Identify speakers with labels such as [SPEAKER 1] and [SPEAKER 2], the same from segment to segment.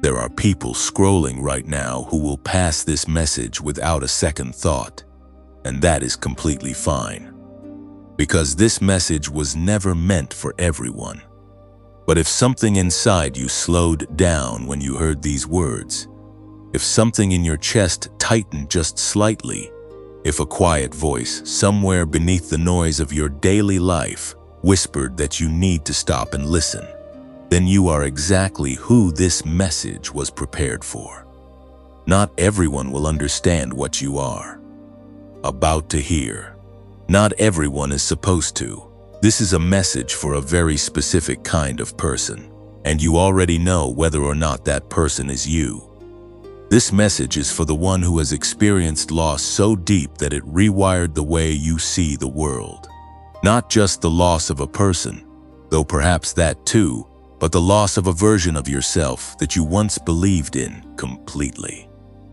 [SPEAKER 1] There are people scrolling right now who will pass this message without a second thought, and that is completely fine, because this message was never meant for everyone. But if something inside you slowed down when you heard these words, if something in your chest tightened just slightly, if a quiet voice somewhere beneath the noise of your daily life whispered that you need to stop and listen, then you are exactly who this message was prepared for. Not everyone will understand what you are about to hear. Not everyone is supposed to. This is a message for a very specific kind of person, and you already know whether or not that person is you. This message is for the one who has experienced loss so deep that it rewired the way you see the world. Not just the loss of a person, though perhaps that too, but the loss of a version of yourself that you once believed in completely.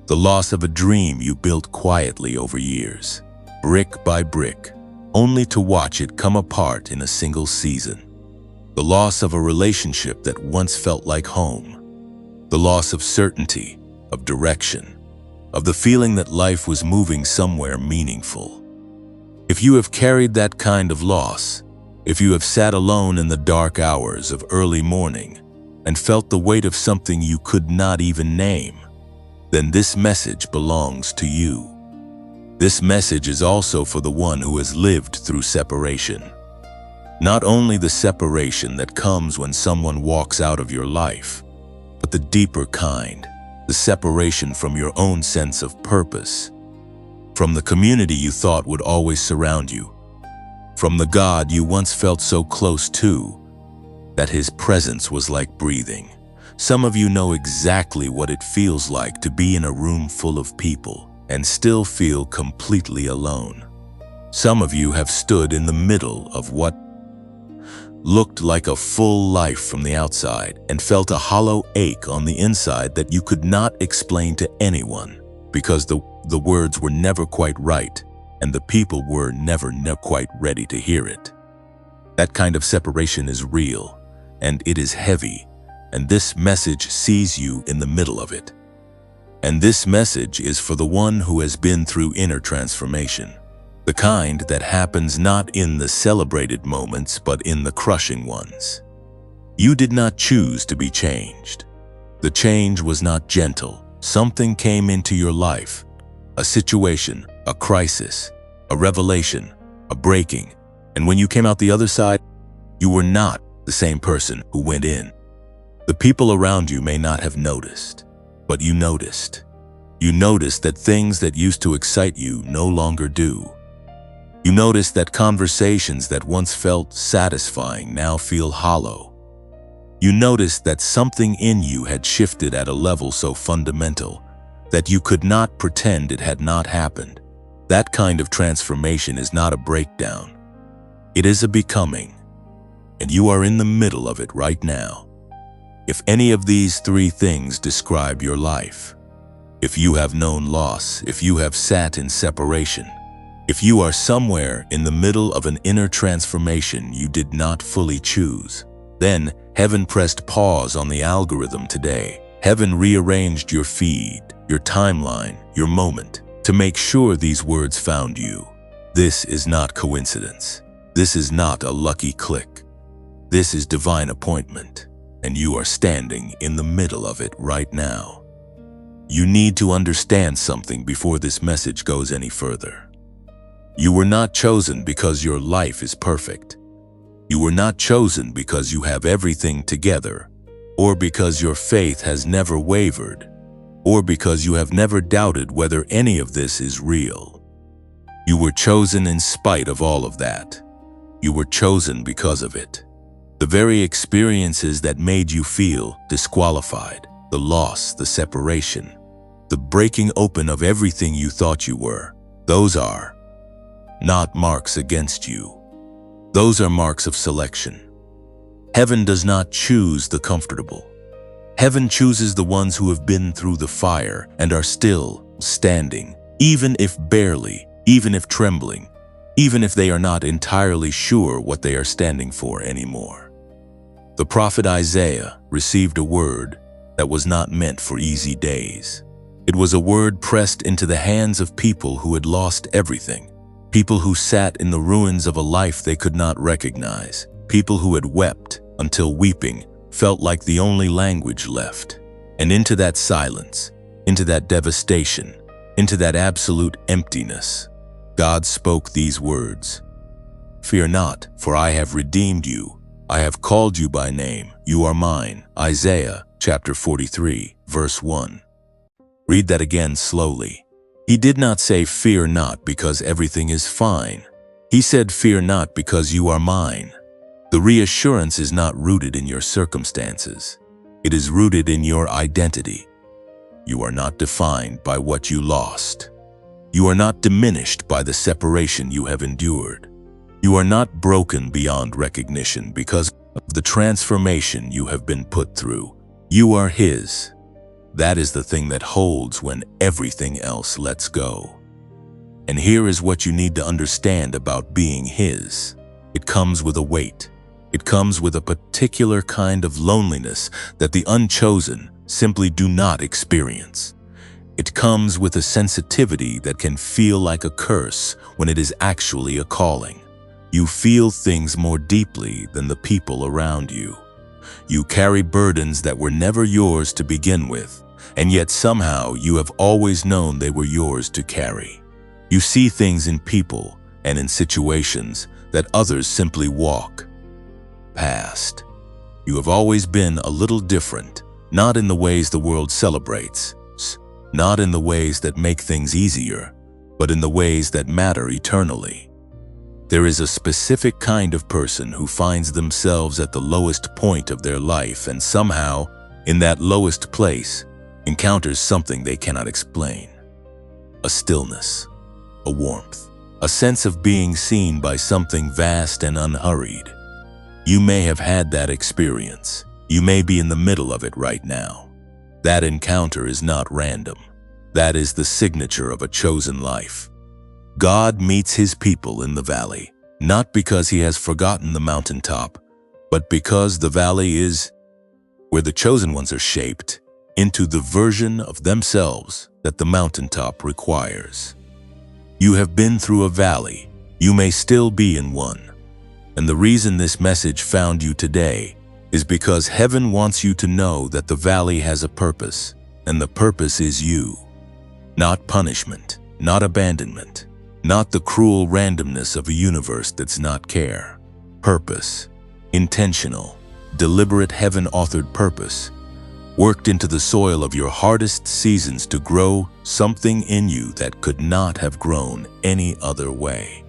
[SPEAKER 1] The loss of a dream you built quietly over years, brick by brick, only to watch it come apart in a single season. The loss of a relationship that once felt like home. The loss of certainty, of direction, of the feeling that life was moving somewhere meaningful. If you have carried that kind of loss, if you have sat alone in the dark hours of early morning and felt the weight of something you could not even name, then this message belongs to you. This message is also for the one who has lived through separation. Not only the separation that comes when someone walks out of your life, but the deeper kind, the separation from your own sense of purpose, from the community you thought would always surround you, from the God you once felt so close to that his presence was like breathing. Some of you know exactly what it feels like to be in a room full of people and still feel completely alone. Some of you have stood in the middle of what looked like a full life from the outside and felt a hollow ache on the inside that you could not explain to anyone because the words were never quite right and the people were never quite ready to hear it. That kind of separation is real and it is heavy, and this message sees you in the middle of it. And this message is for the one who has been through inner transformation. The kind that happens not in the celebrated moments, but in the crushing ones. You did not choose to be changed. The change was not gentle. Something came into your life. A situation, a crisis, a revelation, a breaking. And when you came out the other side, you were not the same person who went in. The people around you may not have noticed, but you noticed. You noticed that things that used to excite you no longer do. You notice that conversations that once felt satisfying now feel hollow. You notice that something in you had shifted at a level so fundamental that you could not pretend it had not happened. That kind of transformation is not a breakdown. It is a becoming, and you are in the middle of it right now. If any of these three things describe your life, if you have known loss, if you have sat in separation, if you are somewhere in the middle of an inner transformation you did not fully choose, then heaven pressed pause on the algorithm today. Heaven rearranged your feed, your timeline, your moment, to make sure these words found you. This is not coincidence. This is not a lucky click. This is divine appointment, and you are standing in the middle of it right now. You need to understand something before this message goes any further. You were not chosen because your life is perfect. You were not chosen because you have everything together, or because your faith has never wavered, or because you have never doubted whether any of this is real. You were chosen in spite of all of that. You were chosen because of it. The very experiences that made you feel disqualified, the loss, the separation, the breaking open of everything you thought you were, those are not marks against you. Those are marks of selection. Heaven does not choose the comfortable. Heaven chooses the ones who have been through the fire and are still standing, even if barely, even if trembling, even if they are not entirely sure what they are standing for anymore. The prophet Isaiah received a word that was not meant for easy days. It was a word pressed into the hands of people who had lost everything, people who sat in the ruins of a life they could not recognize, people who had wept until weeping felt like the only language left. And into that silence, into that devastation, into that absolute emptiness, God spoke these words: "Fear not, for I have redeemed you. I have called you by name. You are mine." Isaiah chapter 43, verse 1. Read that again slowly. He did not say, "Fear not because everything is fine." He said, "Fear not because you are mine." The reassurance is not rooted in your circumstances. It is rooted in your identity. You are not defined by what you lost. You are not diminished by the separation you have endured. You are not broken beyond recognition because of the transformation you have been put through. You are His. That is the thing that holds when everything else lets go. And here is what you need to understand about being His. It comes with a weight. It comes with a particular kind of loneliness that the unchosen simply do not experience. It comes with a sensitivity that can feel like a curse when it is actually a calling. You feel things more deeply than the people around you. You carry burdens that were never yours to begin with, and yet somehow you have always known they were yours to carry. You see things in people and in situations that others simply walk past. You have always been a little different, not in the ways the world celebrates, not in the ways that make things easier, but in the ways that matter eternally. There is a specific kind of person who finds themselves at the lowest point of their life and somehow, in that lowest place, encounters something they cannot explain. A stillness, a warmth, a sense of being seen by something vast and unhurried. You may have had that experience. You may be in the middle of it right now. That encounter is not random. That is the signature of a chosen life. God meets His people in the valley, not because He has forgotten the mountaintop, but because the valley is where the chosen ones are shaped into the version of themselves that the mountaintop requires. You have been through a valley. You may still be in one. And the reason this message found you today is because heaven wants you to know that the valley has a purpose, and the purpose is you. Not punishment, not abandonment, not the cruel randomness of a universe that's not care. Purpose, intentional, deliberate heaven-authored purpose, worked into the soil of your hardest seasons to grow something in you that could not have grown any other way.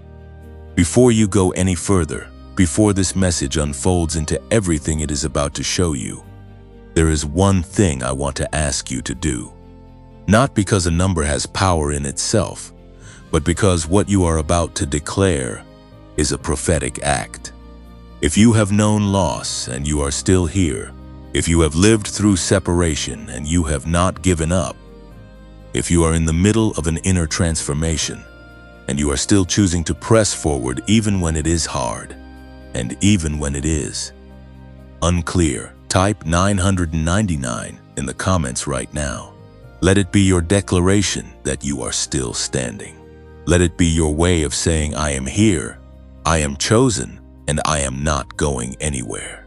[SPEAKER 1] Before you go any further, before this message unfolds into everything it is about to show you, there is one thing I want to ask you to do. Not because a number has power in itself, but because what you are about to declare is a prophetic act. If you have known loss and you are still here, if you have lived through separation and you have not given up, if you are in the middle of an inner transformation and you are still choosing to press forward even when it is hard, and even when it is unclear, type 999 in the comments right now. Let it be your declaration that you are still standing. Let it be your way of saying, I am here, I am chosen, and I am not going anywhere.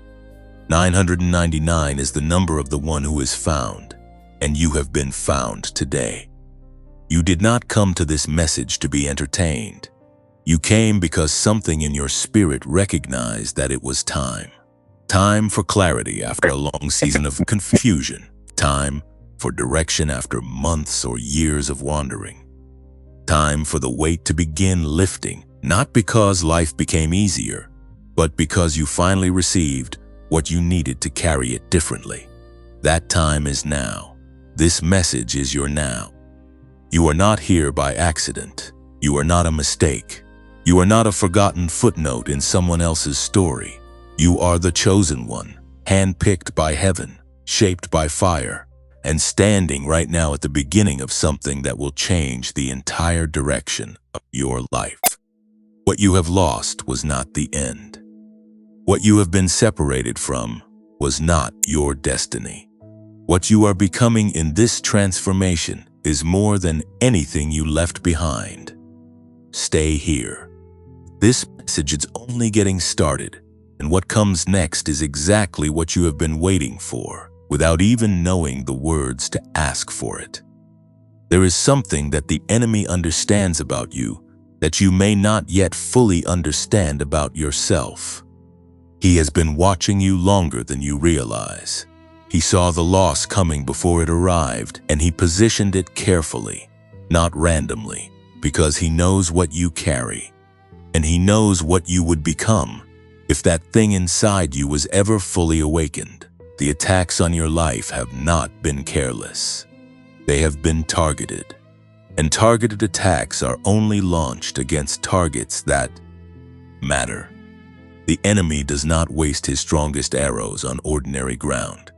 [SPEAKER 1] 999 is the number of the one who is found, and you have been found today. You did not come to this message to be entertained. You came because something in your spirit recognized that it was time. Time for clarity after a long season of confusion. Time for direction after months or years of wandering. Time for the weight to begin lifting, not because life became easier, but because you finally received what you needed to carry it differently. That time is now. This message is your now. You are not here by accident. You are not a mistake. You are not a forgotten footnote in someone else's story. You are the chosen one, handpicked by heaven, shaped by fire, and standing right now at the beginning of something that will change the entire direction of your life. What you have lost was not the end. What you have been separated from was not your destiny. What you are becoming in this transformation is more than anything you left behind. Stay here. This message is only getting started, and what comes next is exactly what you have been waiting for, without even knowing the words to ask for it. There is something that the enemy understands about you that you may not yet fully understand about yourself. He has been watching you longer than you realize. He saw the loss coming before it arrived, and he positioned it carefully, not randomly, because he knows what you carry, and he knows what you would become if that thing inside you was ever fully awakened. The attacks on your life have not been careless. They have been targeted, and targeted attacks are only launched against targets that matter. The enemy does not waste his strongest arrows on ordinary ground.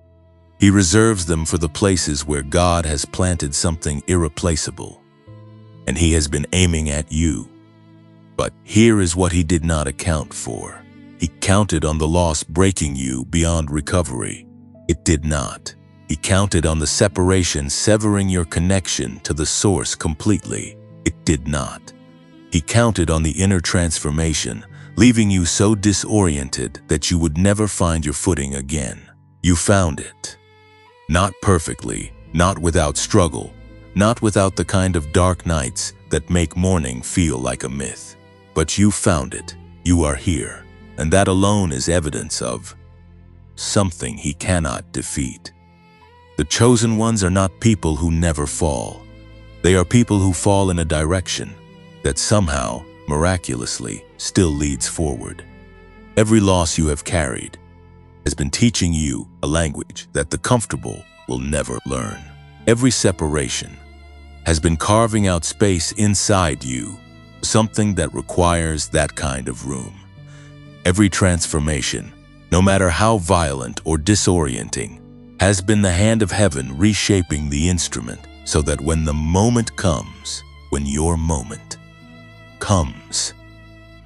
[SPEAKER 1] He reserves them for the places where God has planted something irreplaceable, and he has been aiming at you. But here is what he did not account for. He counted on the loss breaking you beyond recovery. It did not. He counted on the separation severing your connection to the source completely. It did not. He counted on the inner transformation, leaving you so disoriented that you would never find your footing again. You found it. Not perfectly, not without struggle, not without the kind of dark nights that make morning feel like a myth. But you found it. You are here. And that alone is evidence of something he cannot defeat. The chosen ones are not people who never fall. They are people who fall in a direction that somehow, miraculously, still leads forward. Every loss you have carried has been teaching you a language that the comfortable will never learn. Every separation has been carving out space inside you, something that requires that kind of room. Every transformation, no matter how violent or disorienting, has been the hand of heaven reshaping the instrument so that when the moment comes, when your moment comes,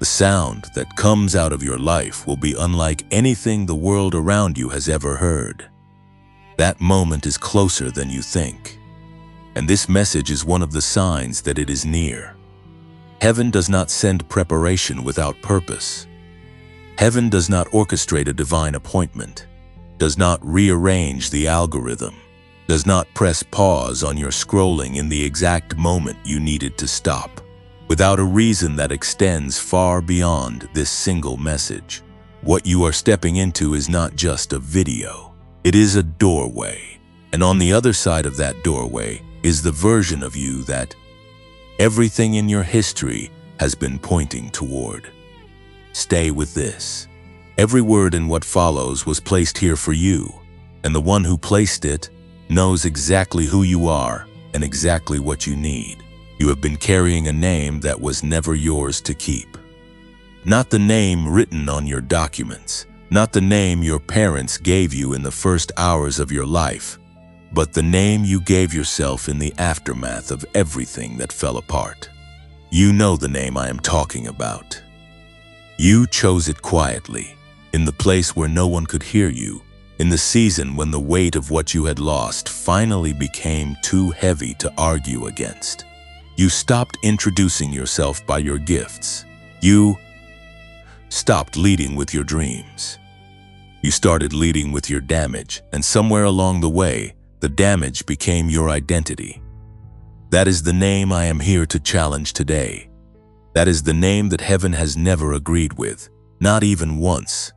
[SPEAKER 1] the sound that comes out of your life will be unlike anything the world around you has ever heard. That moment is closer than you think, and this message is one of the signs that it is near. Heaven does not send preparation without purpose. Heaven does not orchestrate a divine appointment, does not rearrange the algorithm, does not press pause on your scrolling in the exact moment you needed to stop, without a reason that extends far beyond this single message. What you are stepping into is not just a video. It is a doorway, and on the other side of that doorway is the version of you that everything in your history has been pointing toward. Stay with this. Every word in what follows was placed here for you, and the one who placed it knows exactly who you are and exactly what you need. You have been carrying a name that was never yours to keep. Not the name written on your documents, not the name your parents gave you in the first hours of your life, but the name you gave yourself in the aftermath of everything that fell apart. You know the name I am talking about. You chose it quietly, in the place where no one could hear you, in the season when the weight of what you had lost finally became too heavy to argue against. You stopped introducing yourself by your gifts. You stopped leading with your dreams. You started leading with your damage, and somewhere along the way, the damage became your identity. That is the name I am here to challenge today. That is the name that heaven has never agreed with, not even once,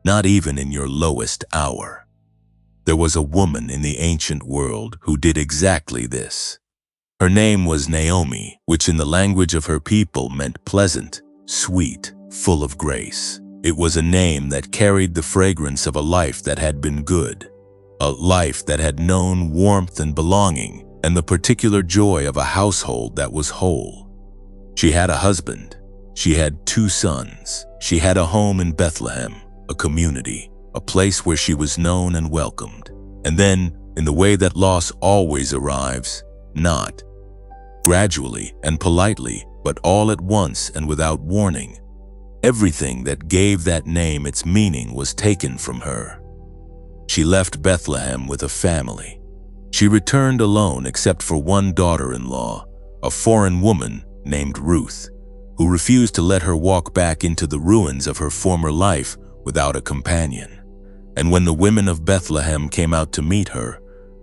[SPEAKER 1] not even in your lowest hour. There was a woman in the ancient world who did exactly this. Her name was Naomi, which in the language of her people meant pleasant, sweet, full of grace. It was a name that carried the fragrance of a life that had been good, a life that had known warmth and belonging, and the particular joy of a household that was whole. She had a husband. She had 2 sons. She had a home in Bethlehem, a community, a place where she was known and welcomed. And then, in the way that loss always arrives, not gradually and politely, but all at once and without warning, everything that gave that name its meaning was taken from her. She left Bethlehem with a family, She returned alone except for one daughter-in-law, a foreign woman named Ruth, who refused to let her walk back into the ruins of her former life without a companion. And when the women of Bethlehem came out to meet her,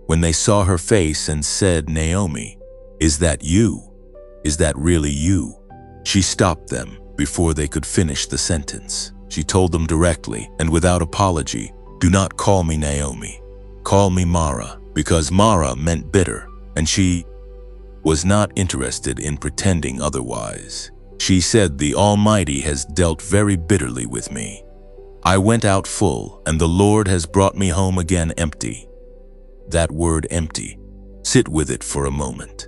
[SPEAKER 1] when they saw her face and said, "Naomi, is that you? Is that really you?" she stopped them before they could finish the sentence. She told them directly and without apology, "Do not call me Naomi. Call me Mara," because Mara meant bitter, and she was not interested in pretending otherwise. She said, "The Almighty has dealt very bitterly with me. I went out full, and the Lord has brought me home again empty." That word empty, sit with it for a moment.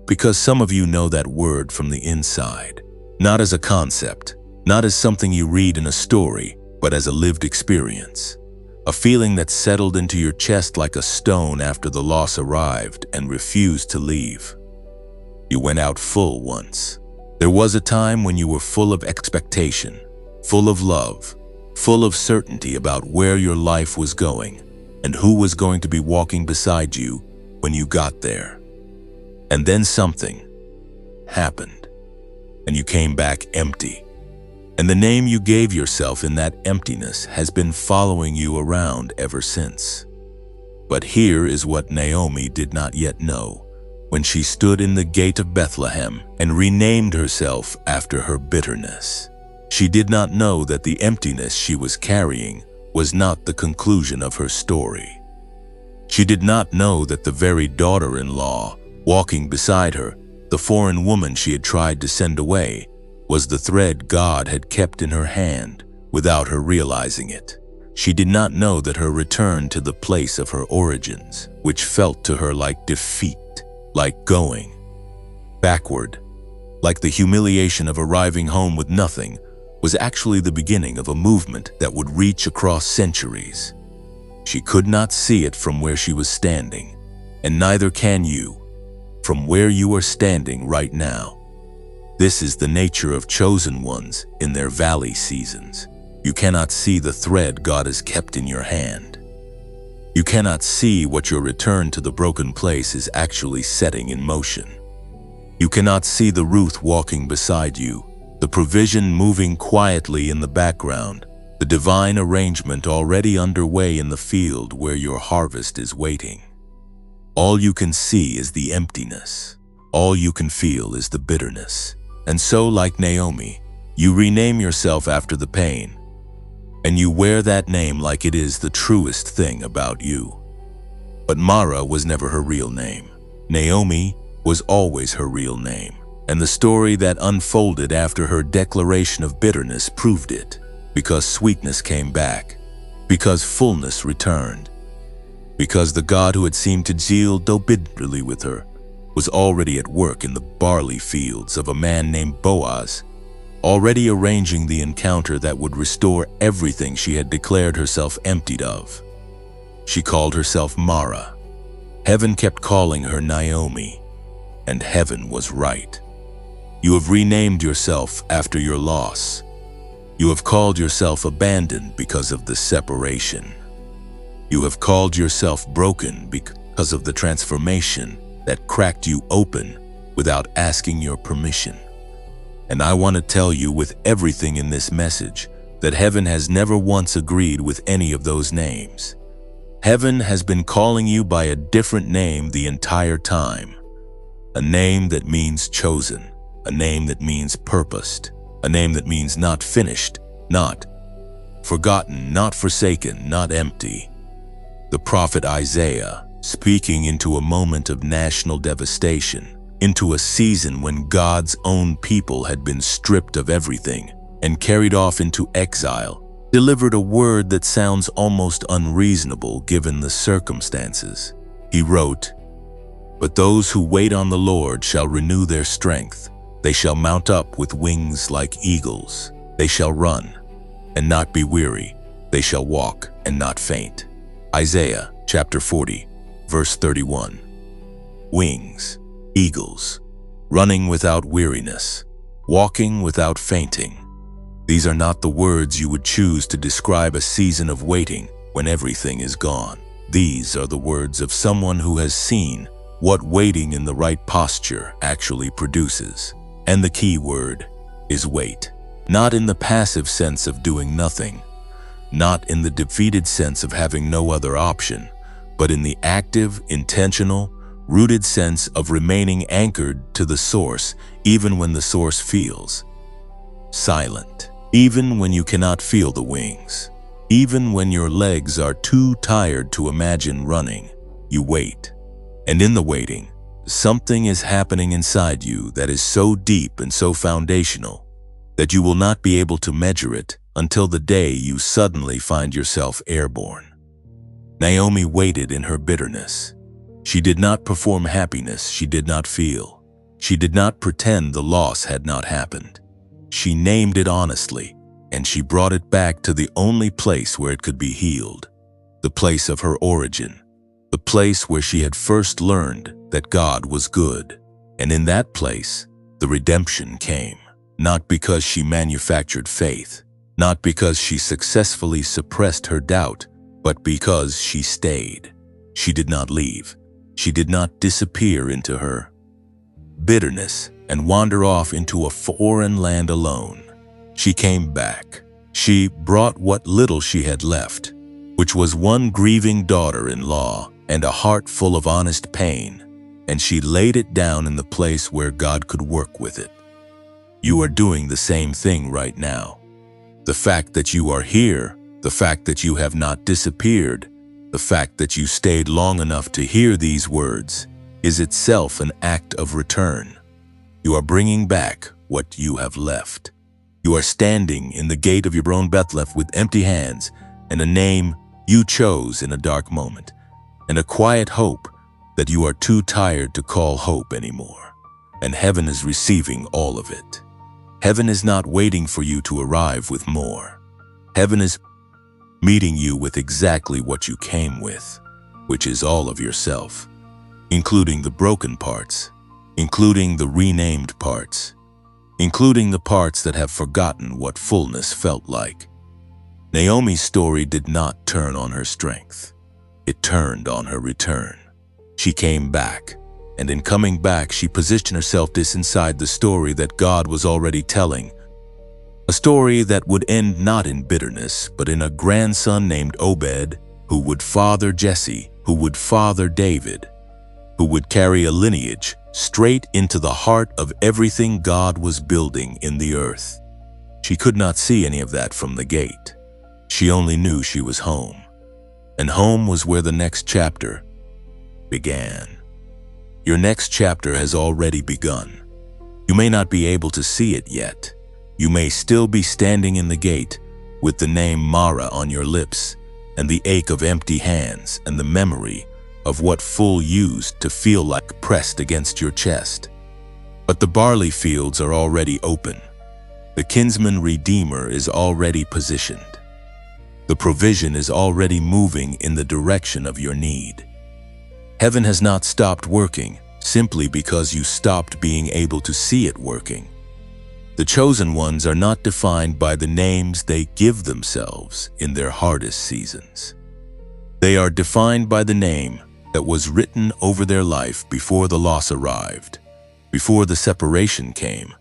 [SPEAKER 1] Because some of you know that word from the inside, not as a concept, not as something you read in a story, but as a lived experience. A feeling that settled into your chest like a stone after the loss arrived and refused to leave. You went out full once. There was a time when you were full of expectation, full of love, full of certainty about where your life was going and who was going to be walking beside you when you got there. And then something happened, and you came back empty. And the name you gave yourself in that emptiness has been following you around ever since. But here is what Naomi did not yet know when she stood in the gate of Bethlehem and renamed herself after her bitterness. She did not know that the emptiness she was carrying was not the conclusion of her story. She did not know that the very daughter-in-law walking beside her, the foreign woman she had tried to send away, was the thread God had kept in her hand without her realizing it. She did not know that her return to the place of her origins, which felt to her like defeat, like going backward, like the humiliation of arriving home with nothing, was actually the beginning of a movement that would reach across centuries. She could not see it from where she was standing, and neither can you from where you are standing right now. This is the nature of chosen ones in their valley seasons. You cannot see the thread God has kept in your hand. You cannot see what your return to the broken place is actually setting in motion. You cannot see the Ruth walking beside you, the provision moving quietly in the background, the divine arrangement already underway in the field where your harvest is waiting. All you can see is the emptiness. All you can feel is the bitterness. And so, like Naomi, you rename yourself after the pain, and you wear that name like it is the truest thing about you. But Mara was never her real name. Naomi was always her real name, and the story that unfolded after her declaration of bitterness proved it, because sweetness came back, because fullness returned, because the God who had seemed to deal so bitterly with her was already at work in the barley fields of a man named Boaz, already arranging the encounter that would restore everything she had declared herself emptied of. She called herself Mara. Heaven kept calling her Naomi, and heaven was right. You have renamed yourself after your loss. You have called yourself abandoned because of the separation. You have called yourself broken because of the transformation that cracked you open without asking your permission. And I want to tell you with everything in this message that heaven has never once agreed with any of those names. Heaven has been calling you by a different name the entire time. A name that means chosen, a name that means purposed, a name that means not finished, not forgotten, not forsaken, not empty. The prophet Isaiah, speaking into a moment of national devastation, into a season when God's own people had been stripped of everything and carried off into exile, delivered a word that sounds almost unreasonable given the circumstances. He wrote, "But those who wait on the Lord shall renew their strength. They shall mount up with wings like eagles. They shall run and not be weary. They shall walk and not faint." Isaiah chapter 40, verse 31. Wings, eagles, running without weariness, walking without fainting. These are not the words you would choose to describe a season of waiting when everything is gone. These are the words of someone who has seen what waiting in the right posture actually produces. And the key word is wait. Not in the passive sense of doing nothing, not in the defeated sense of having no other option, but in the active, intentional, rooted sense of remaining anchored to the source even when the source feels silent, even when you cannot feel the wings, even when your legs are too tired to imagine running. You wait. And in the waiting, something is happening inside you that is so deep and so foundational that you will not be able to measure it until the day you suddenly find yourself airborne. Naomi waited in her bitterness. She did not perform happiness she did not feel. She did not pretend the loss had not happened. She named it honestly, and she brought it back to the only place where it could be healed, the place of her origin, the place where she had first learned that God was good. And in that place, the redemption came, not because she manufactured faith, not because she successfully suppressed her doubt, but because she stayed. She did not leave. She did not disappear into her bitterness and wander off into a foreign land alone. She came back. She brought what little she had left, which was one grieving daughter-in-law and a heart full of honest pain, and she laid it down in the place where God could work with it. You are doing the same thing right now. The fact that you are here, the fact that you have not disappeared, the fact that you stayed long enough to hear these words is itself an act of return. You are bringing back what you have left. You are standing in the gate of your own Bethlehem with empty hands and a name you chose in a dark moment, and a quiet hope that you are too tired to call hope anymore. And heaven is receiving all of it. Heaven is not waiting for you to arrive with more. Heaven is meeting you with exactly what you came with, which is all of yourself, including the broken parts, including the renamed parts, including the parts that have forgotten what fullness felt like. Naomi's story did not turn on her strength. It turned on her return. She came back, and in coming back, she positioned herself inside the story that God was already telling. A story that would end not in bitterness, but in a grandson named Obed, who would father Jesse, who would father David, who would carry a lineage straight into the heart of everything God was building in the earth. She could not see any of that from the gate. She only knew she was home. And home was where the next chapter began. Your next chapter has already begun. You may not be able to see it yet. You may still be standing in the gate with the name Mara on your lips and the ache of empty hands and the memory of what full used to feel like pressed against your chest. But the barley fields are already open. The kinsman redeemer is already positioned. The provision is already moving in the direction of your need. Heaven has not stopped working simply because you stopped being able to see it working. The chosen ones are not defined by the names they give themselves in their hardest seasons. They are defined by the name that was written over their life before the loss arrived, before the separation came,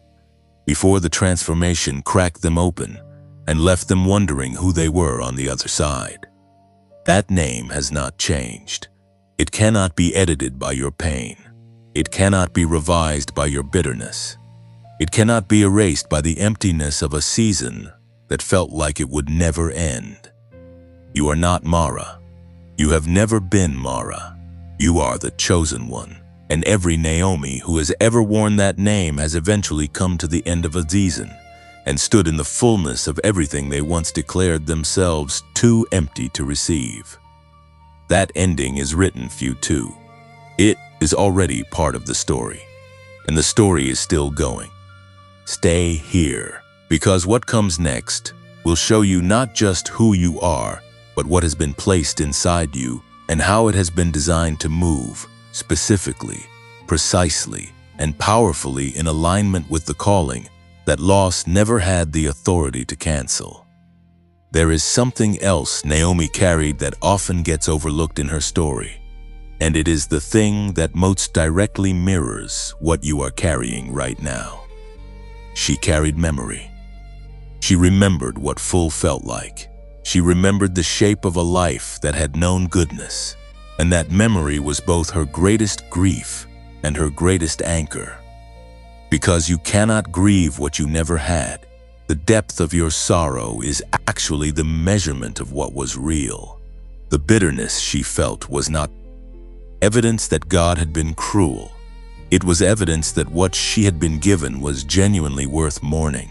[SPEAKER 1] before the transformation cracked them open and left them wondering who they were on the other side. That name has not changed. It cannot be edited by your pain. It cannot be revised by your bitterness. It cannot be erased by the emptiness of a season that felt like it would never end. You are not Mara. You have never been Mara. You are the chosen one, and every Naomi who has ever worn that name has eventually come to the end of a season and stood in the fullness of everything they once declared themselves too empty to receive. That ending is written for you too. It is already part of the story, and the story is still going. Stay here, because what comes next will show you not just who you are, but what has been placed inside you and how it has been designed to move specifically, precisely, and powerfully in alignment with the calling that loss never had the authority to cancel. There is something else Naomi carried that often gets overlooked in her story, and it is the thing that most directly mirrors what you are carrying right now. She carried memory. She remembered what full felt like. She remembered the shape of a life that had known goodness, and that memory was both her greatest grief and her greatest anchor. Because you cannot grieve what you never had, the depth of your sorrow is actually the measurement of what was real. The bitterness she felt was not evidence that God had been cruel. It was evidence that what she had been given was genuinely worth mourning.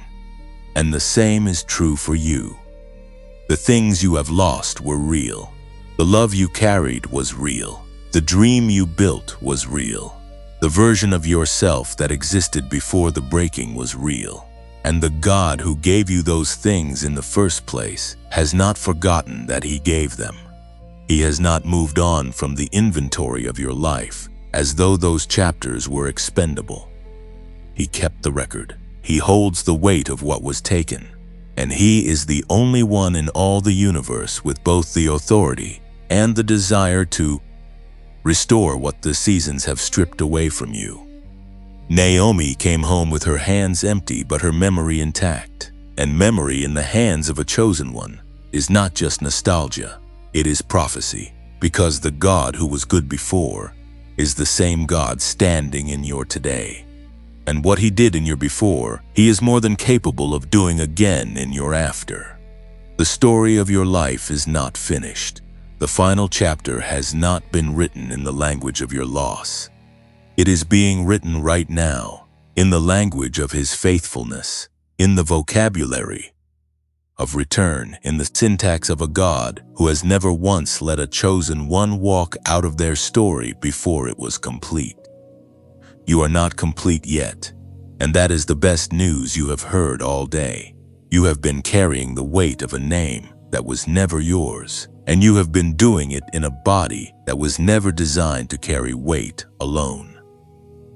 [SPEAKER 1] And the same is true for you. The things you have lost were real. The love you carried was real. The dream you built was real. The version of yourself that existed before the breaking was real. And the God who gave you those things in the first place has not forgotten that He gave them. He has not moved on from the inventory of your life as though those chapters were expendable. He kept the record. He holds the weight of what was taken. And He is the only one in all the universe with both the authority and the desire to restore what the seasons have stripped away from you. Naomi came home with her hands empty but her memory intact. And memory in the hands of a chosen one is not just nostalgia, it is prophecy. Because the God who was good before is the same God standing in your today. And what He did in your before, He is more than capable of doing again in your after. The story of your life is not finished. The final chapter has not been written in the language of your loss. It is being written right now, in the language of His faithfulness, in the vocabulary of return, in the syntax of a God who has never once let a chosen one walk out of their story before it was complete. You are not complete yet, and that is the best news you have heard all day. You have been carrying the weight of a name that was never yours, and you have been doing it in a body that was never designed to carry weight alone.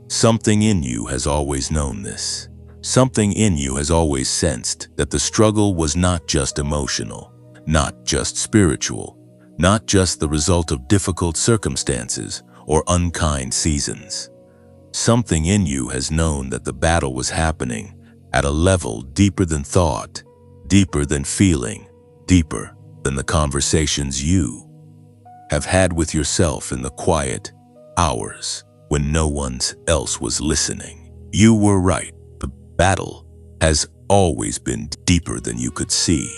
[SPEAKER 1] Something in you has always known this. Something in you has always sensed that the struggle was not just emotional, not just spiritual, not just the result of difficult circumstances or unkind seasons. Something in you has known that the battle was happening at a level deeper than thought, deeper than feeling, deeper than the conversations you have had with yourself in the quiet hours when no one else was listening. You were right. The battle has always been deeper than you could see.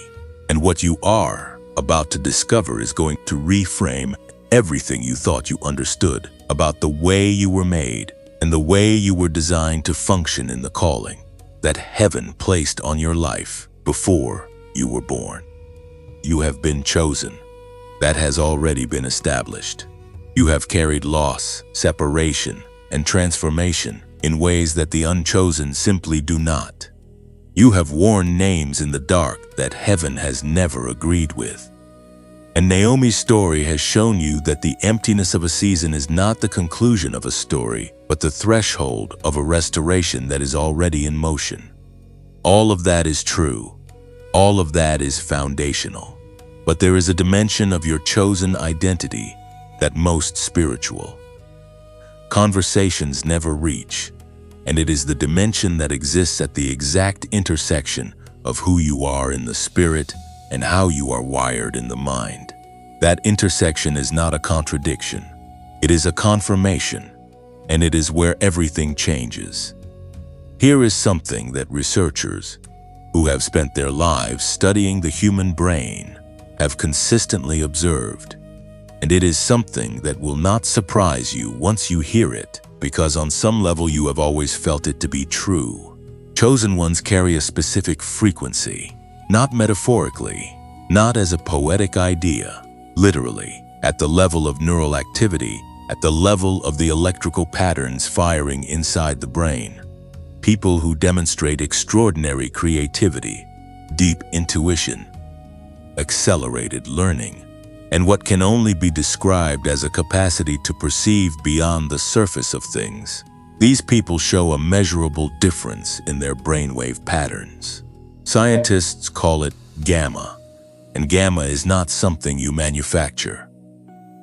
[SPEAKER 1] And what you are about to discover is going to reframe everything you thought you understood about the way you were made and the way you were designed to function in the calling that heaven placed on your life before you were born. You have been chosen. That has already been established. You have carried loss, separation, and transformation in ways that the unchosen simply do not. You have worn names in the dark that heaven has never agreed with. And Naomi's story has shown you that the emptiness of a season is not the conclusion of a story, but the threshold of a restoration that is already in motion. All of that is true. All of that is foundational. But there is a dimension of your chosen identity that most spiritual conversations never reach, and it is the dimension that exists at the exact intersection of who you are in the spirit and how you are wired in the mind. That intersection is not a contradiction. It is a confirmation, and it is where everything changes. Here is something that researchers who have spent their lives studying the human brain have consistently observed, and it is something that will not surprise you once you hear it, because on some level you have always felt it to be true. Chosen ones carry a specific frequency, not metaphorically, not as a poetic idea, literally, at the level of neural activity, at the level of the electrical patterns firing inside the brain. People who demonstrate extraordinary creativity, deep intuition, accelerated learning, and what can only be described as a capacity to perceive beyond the surface of things. These people show a measurable difference in their brainwave patterns. Scientists call it gamma, and gamma is not something you manufacture.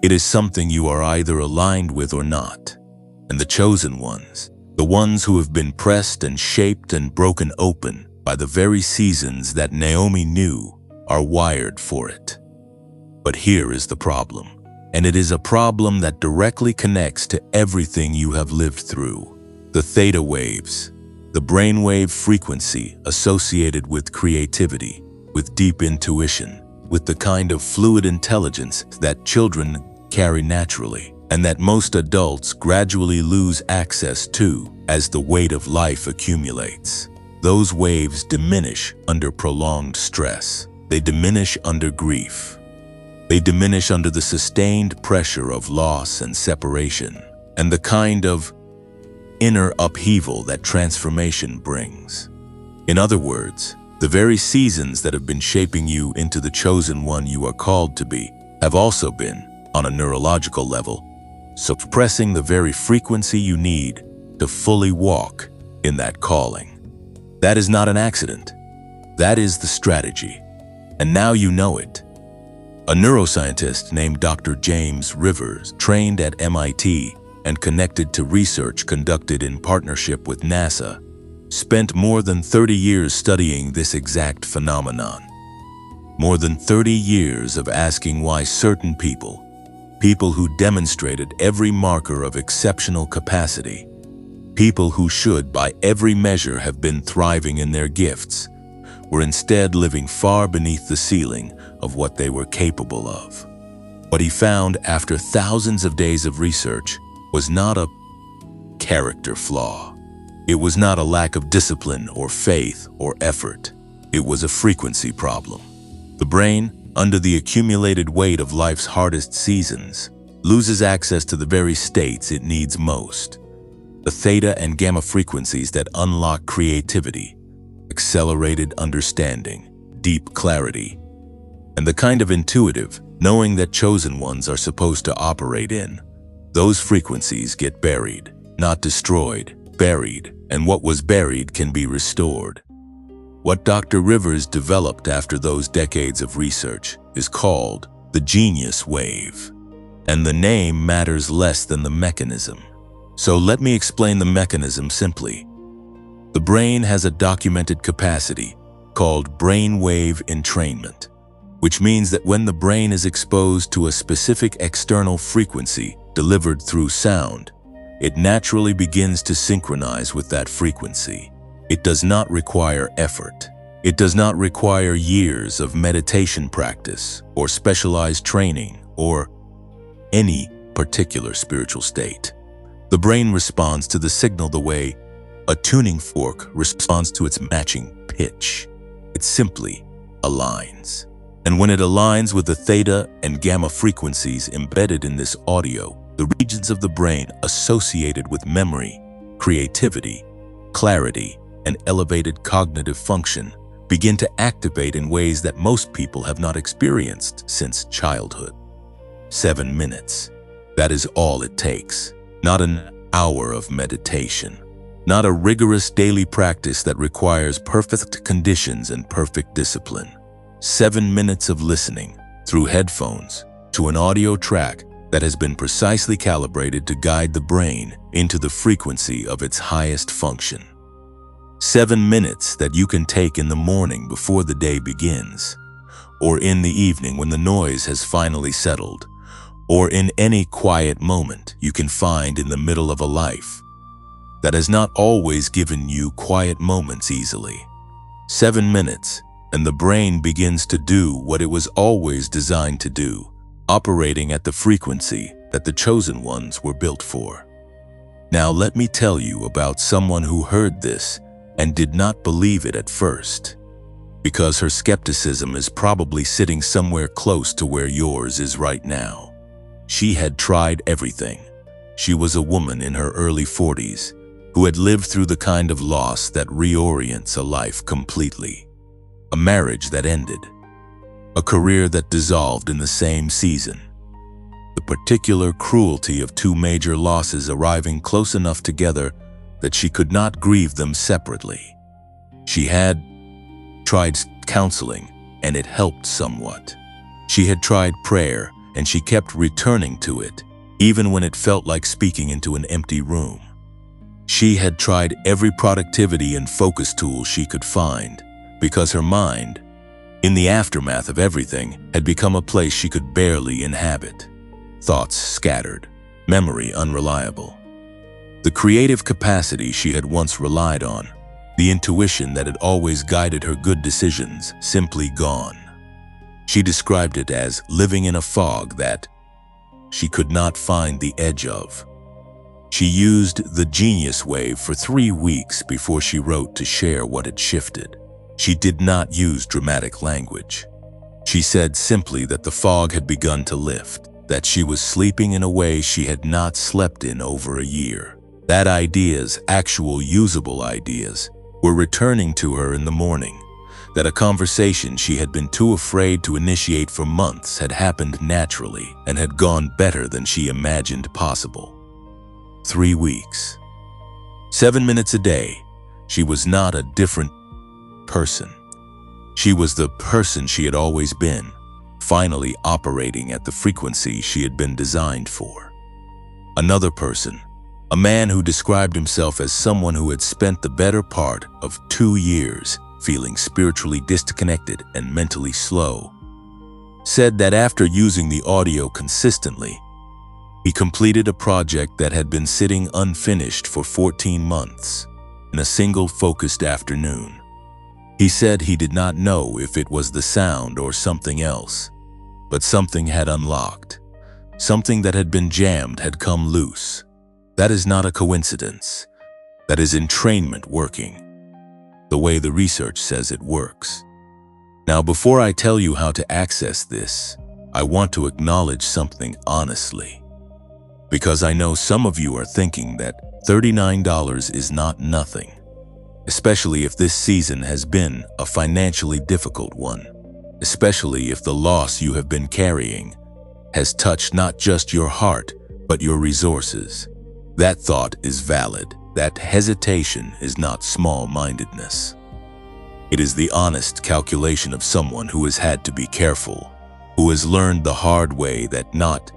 [SPEAKER 1] It is something you are either aligned with or not. And the chosen ones, the ones who have been pressed and shaped and broken open by the very seasons that Naomi knew, are wired for it. But here is the problem, and it is a problem that directly connects to everything you have lived through. The theta waves, the brainwave frequency associated with creativity, with deep intuition, with the kind of fluid intelligence that children carry naturally, and that most adults gradually lose access to as the weight of life accumulates. Those waves diminish under prolonged stress. They diminish under grief. They diminish under the sustained pressure of loss and separation, and the kind of inner upheaval that transformation brings. In other words, the very seasons that have been shaping you into the chosen one you are called to be have also been, on a neurological level, suppressing the very frequency you need to fully walk in that calling. That is not an accident. That is the strategy. And now you know it. A neuroscientist named Dr. James Rivers, trained at MIT and connected to research conducted in partnership with NASA, spent more than 30 years studying this exact phenomenon. More than 30 years of asking why certain people who demonstrated every marker of exceptional capacity, people who should by every measure have been thriving in their gifts, were instead living far beneath the ceiling of what they were capable of. What he found after thousands of days of research was not a character flaw. It was not a lack of discipline or faith or effort. It was a frequency problem. The brain, under the accumulated weight of life's hardest seasons, loses access to the very states it needs most. The theta and gamma frequencies that unlock creativity, accelerated understanding, deep clarity, and the kind of intuitive, knowing that chosen ones are supposed to operate in. Those frequencies get buried, not destroyed, buried, and what was buried can be restored. What Dr. Rivers developed after those decades of research is called the genius wave. And the name matters less than the mechanism. So let me explain the mechanism simply. The brain has a documented capacity called brainwave entrainment, which means that when the brain is exposed to a specific external frequency delivered through sound, it naturally begins to synchronize with that frequency. It does not require effort. It does not require years of meditation practice or specialized training or any particular spiritual state. The brain responds to the signal the way a tuning fork responds to its matching pitch. It simply aligns. And when it aligns with the theta and gamma frequencies embedded in this audio, the regions of the brain associated with memory, creativity, clarity, and elevated cognitive function begin to activate in ways that most people have not experienced since childhood. 7 minutes. That is all it takes. Not an hour of meditation. Not a rigorous daily practice that requires perfect conditions and perfect discipline. 7 minutes of listening through headphones to an audio track that has been precisely calibrated to guide the brain into the frequency of its highest function. 7 minutes that you can take in the morning before the day begins, or in the evening when the noise has finally settled, or in any quiet moment you can find in the middle of a life that has not always given you quiet moments easily. 7 minutes, and the brain begins to do what it was always designed to do, operating at the frequency that the chosen ones were built for. Now let me tell you about someone who heard this and did not believe it at first, because her skepticism is probably sitting somewhere close to where yours is right now. She had tried everything. She was a woman in her early 40s who had lived through the kind of loss that reorients a life completely. A marriage that ended. A career that dissolved in the same season. The particular cruelty of 2 major losses arriving close enough together that she could not grieve them separately. She had tried counseling, and it helped somewhat. She had tried prayer, and she kept returning to it, even when it felt like speaking into an empty room. She had tried every productivity and focus tool she could find, because her mind, in the aftermath of everything, had become a place she could barely inhabit. Thoughts scattered, memory unreliable. The creative capacity she had once relied on, the intuition that had always guided her good decisions, simply gone. She described it as living in a fog that she could not find the edge of. She used the genius wave for 3 weeks before she wrote to share what had shifted. She did not use dramatic language. She said simply that the fog had begun to lift, that she was sleeping in a way she had not slept in over a year, that ideas, actual usable ideas, were returning to her in the morning, that a conversation she had been too afraid to initiate for months had happened naturally and had gone better than she imagined possible. 3 weeks. 7 minutes a day. She was not a different person. She was the person she had always been, finally operating at the frequency she had been designed for. Another person, a man who described himself as someone who had spent the better part of 2 years feeling spiritually disconnected and mentally slow, said that after using the audio consistently, he completed a project that had been sitting unfinished for 14 months in a single focused afternoon. He said he did not know if it was the sound or something else, but something had unlocked. Something that had been jammed had come loose. That is not a coincidence. That is entrainment working, the way the research says it works. Now, before I tell you how to access this, I want to acknowledge something honestly, because I know some of you are thinking that $39 is not nothing, especially if this season has been a financially difficult one, especially if the loss you have been carrying has touched not just your heart, but your resources. That thought is valid. That hesitation is not small-mindedness. It is the honest calculation of someone who has had to be careful, who has learned the hard way that not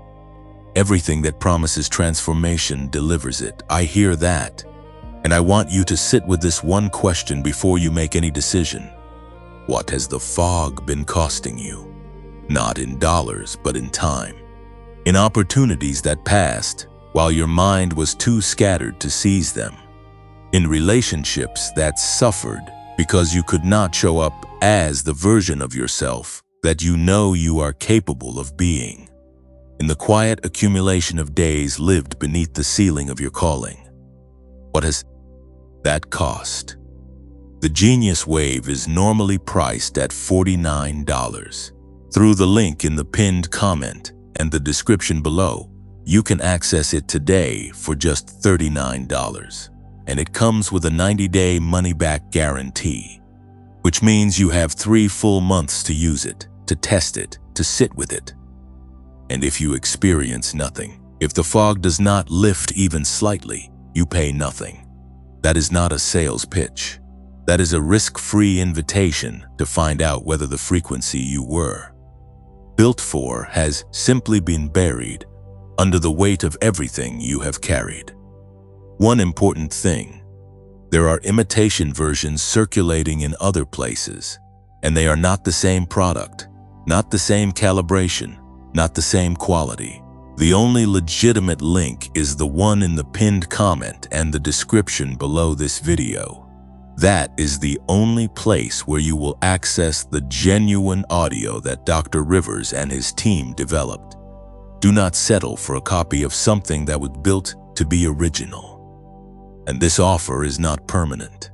[SPEAKER 1] everything that promises transformation delivers it. I hear that, and I want you to sit with this one question before you make any decision. What has the fog been costing you? Not in dollars, but in time. In opportunities that passed, while your mind was too scattered to seize them. In relationships that suffered because you could not show up as the version of yourself that you know you are capable of being. In the quiet accumulation of days lived beneath the ceiling of your calling. What has that cost? The Genius Wave is normally priced at $49. Through the link in the pinned comment and the description below, you can access it today for just $39, and it comes with a 90-day money-back guarantee, which means you have 3 full months to use it, to test it, to sit with it. And if you experience nothing, if the fog does not lift even slightly, you pay nothing. That is not a sales pitch. That is a risk-free invitation to find out whether the frequency you were built for has simply been buried under the weight of everything you have carried. One important thing: there are imitation versions circulating in other places, and they are not the same product, not the same calibration, not the same quality. The only legitimate link is the one in the pinned comment and the description below this video. That is the only place where you will access the genuine audio that Dr. Rivers and his team developed. Do not settle for a copy of something that was built to be original. And this offer is not permanent.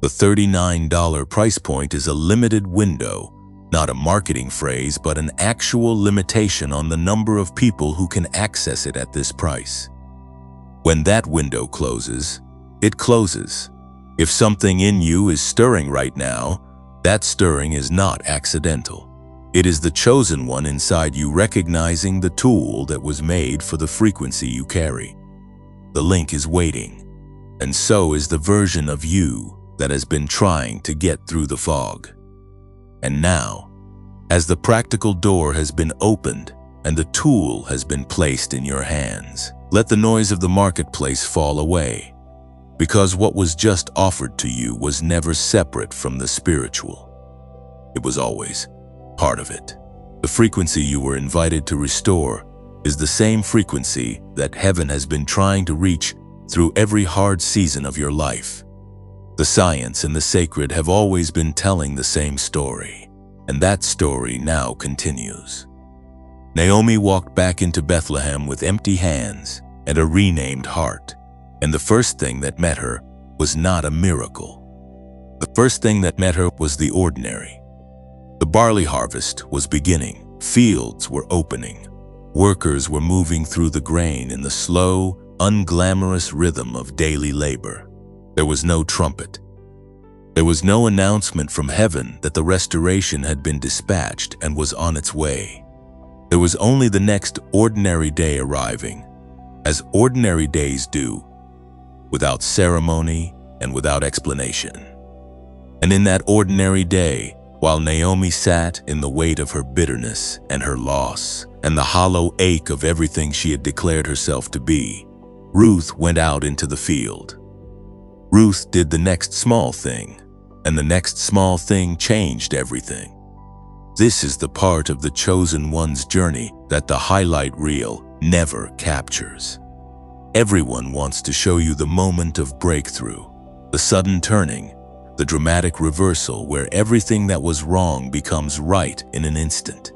[SPEAKER 1] The $39 price point is a limited window, not a marketing phrase, but an actual limitation on the number of people who can access it at this price. When that window closes, it closes. If something in you is stirring right now, that stirring is not accidental. It is the chosen one inside you recognizing the tool that was made for the frequency you carry. The link is waiting, and so is the version of you that has been trying to get through the fog. And now, as the practical door has been opened and the tool has been placed in your hands, let the noise of the marketplace fall away, because what was just offered to you was never separate from the spiritual. It was always part of it. The frequency you were invited to restore is the same frequency that heaven has been trying to reach through every hard season of your life. The science and the sacred have always been telling the same story, and that story now continues. Naomi walked back into Bethlehem with empty hands and a renamed heart, and the first thing that met her was not a miracle. The first thing that met her was the ordinary. The barley harvest was beginning, fields were opening, workers were moving through the grain in the slow, unglamorous rhythm of daily labor. There was no trumpet. There was no announcement from heaven that the restoration had been dispatched and was on its way. There was only the next ordinary day arriving, as ordinary days do, without ceremony and without explanation. And in that ordinary day, while Naomi sat in the weight of her bitterness and her loss and the hollow ache of everything she had declared herself to be, Ruth went out into the field. Ruth did the next small thing, and the next small thing changed everything. This is the part of the chosen one's journey that the highlight reel never captures. Everyone wants to show you the moment of breakthrough, the sudden turning, the dramatic reversal where everything that was wrong becomes right in an instant.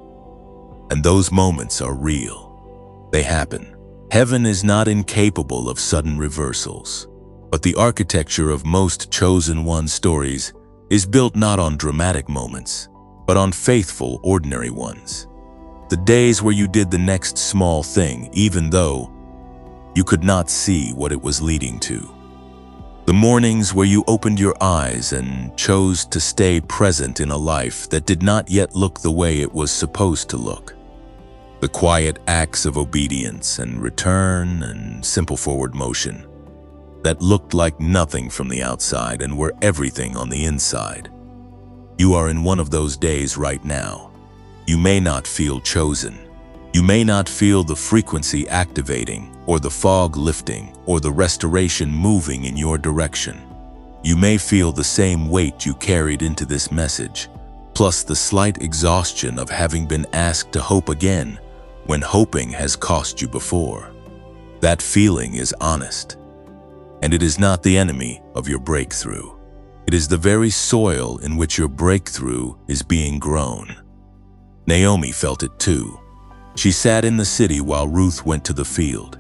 [SPEAKER 1] And those moments are real. They happen. Heaven is not incapable of sudden reversals, but the architecture of most chosen one stories is built not on dramatic moments, but on faithful, ordinary ones. The days where you did the next small thing, even though you could not see what it was leading to. The mornings where you opened your eyes and chose to stay present in a life that did not yet look the way it was supposed to look. The quiet acts of obedience and return and simple forward motion that looked like nothing from the outside and were everything on the inside. You are in one of those days right now. You may not feel chosen. You may not feel the frequency activating or the fog lifting or the restoration moving in your direction. You may feel the same weight you carried into this message, plus the slight exhaustion of having been asked to hope again when hoping has cost you before. That feeling is honest, and it is not the enemy of your breakthrough. It is the very soil in which your breakthrough is being grown. Naomi felt it too. She sat in the city while Ruth went to the field,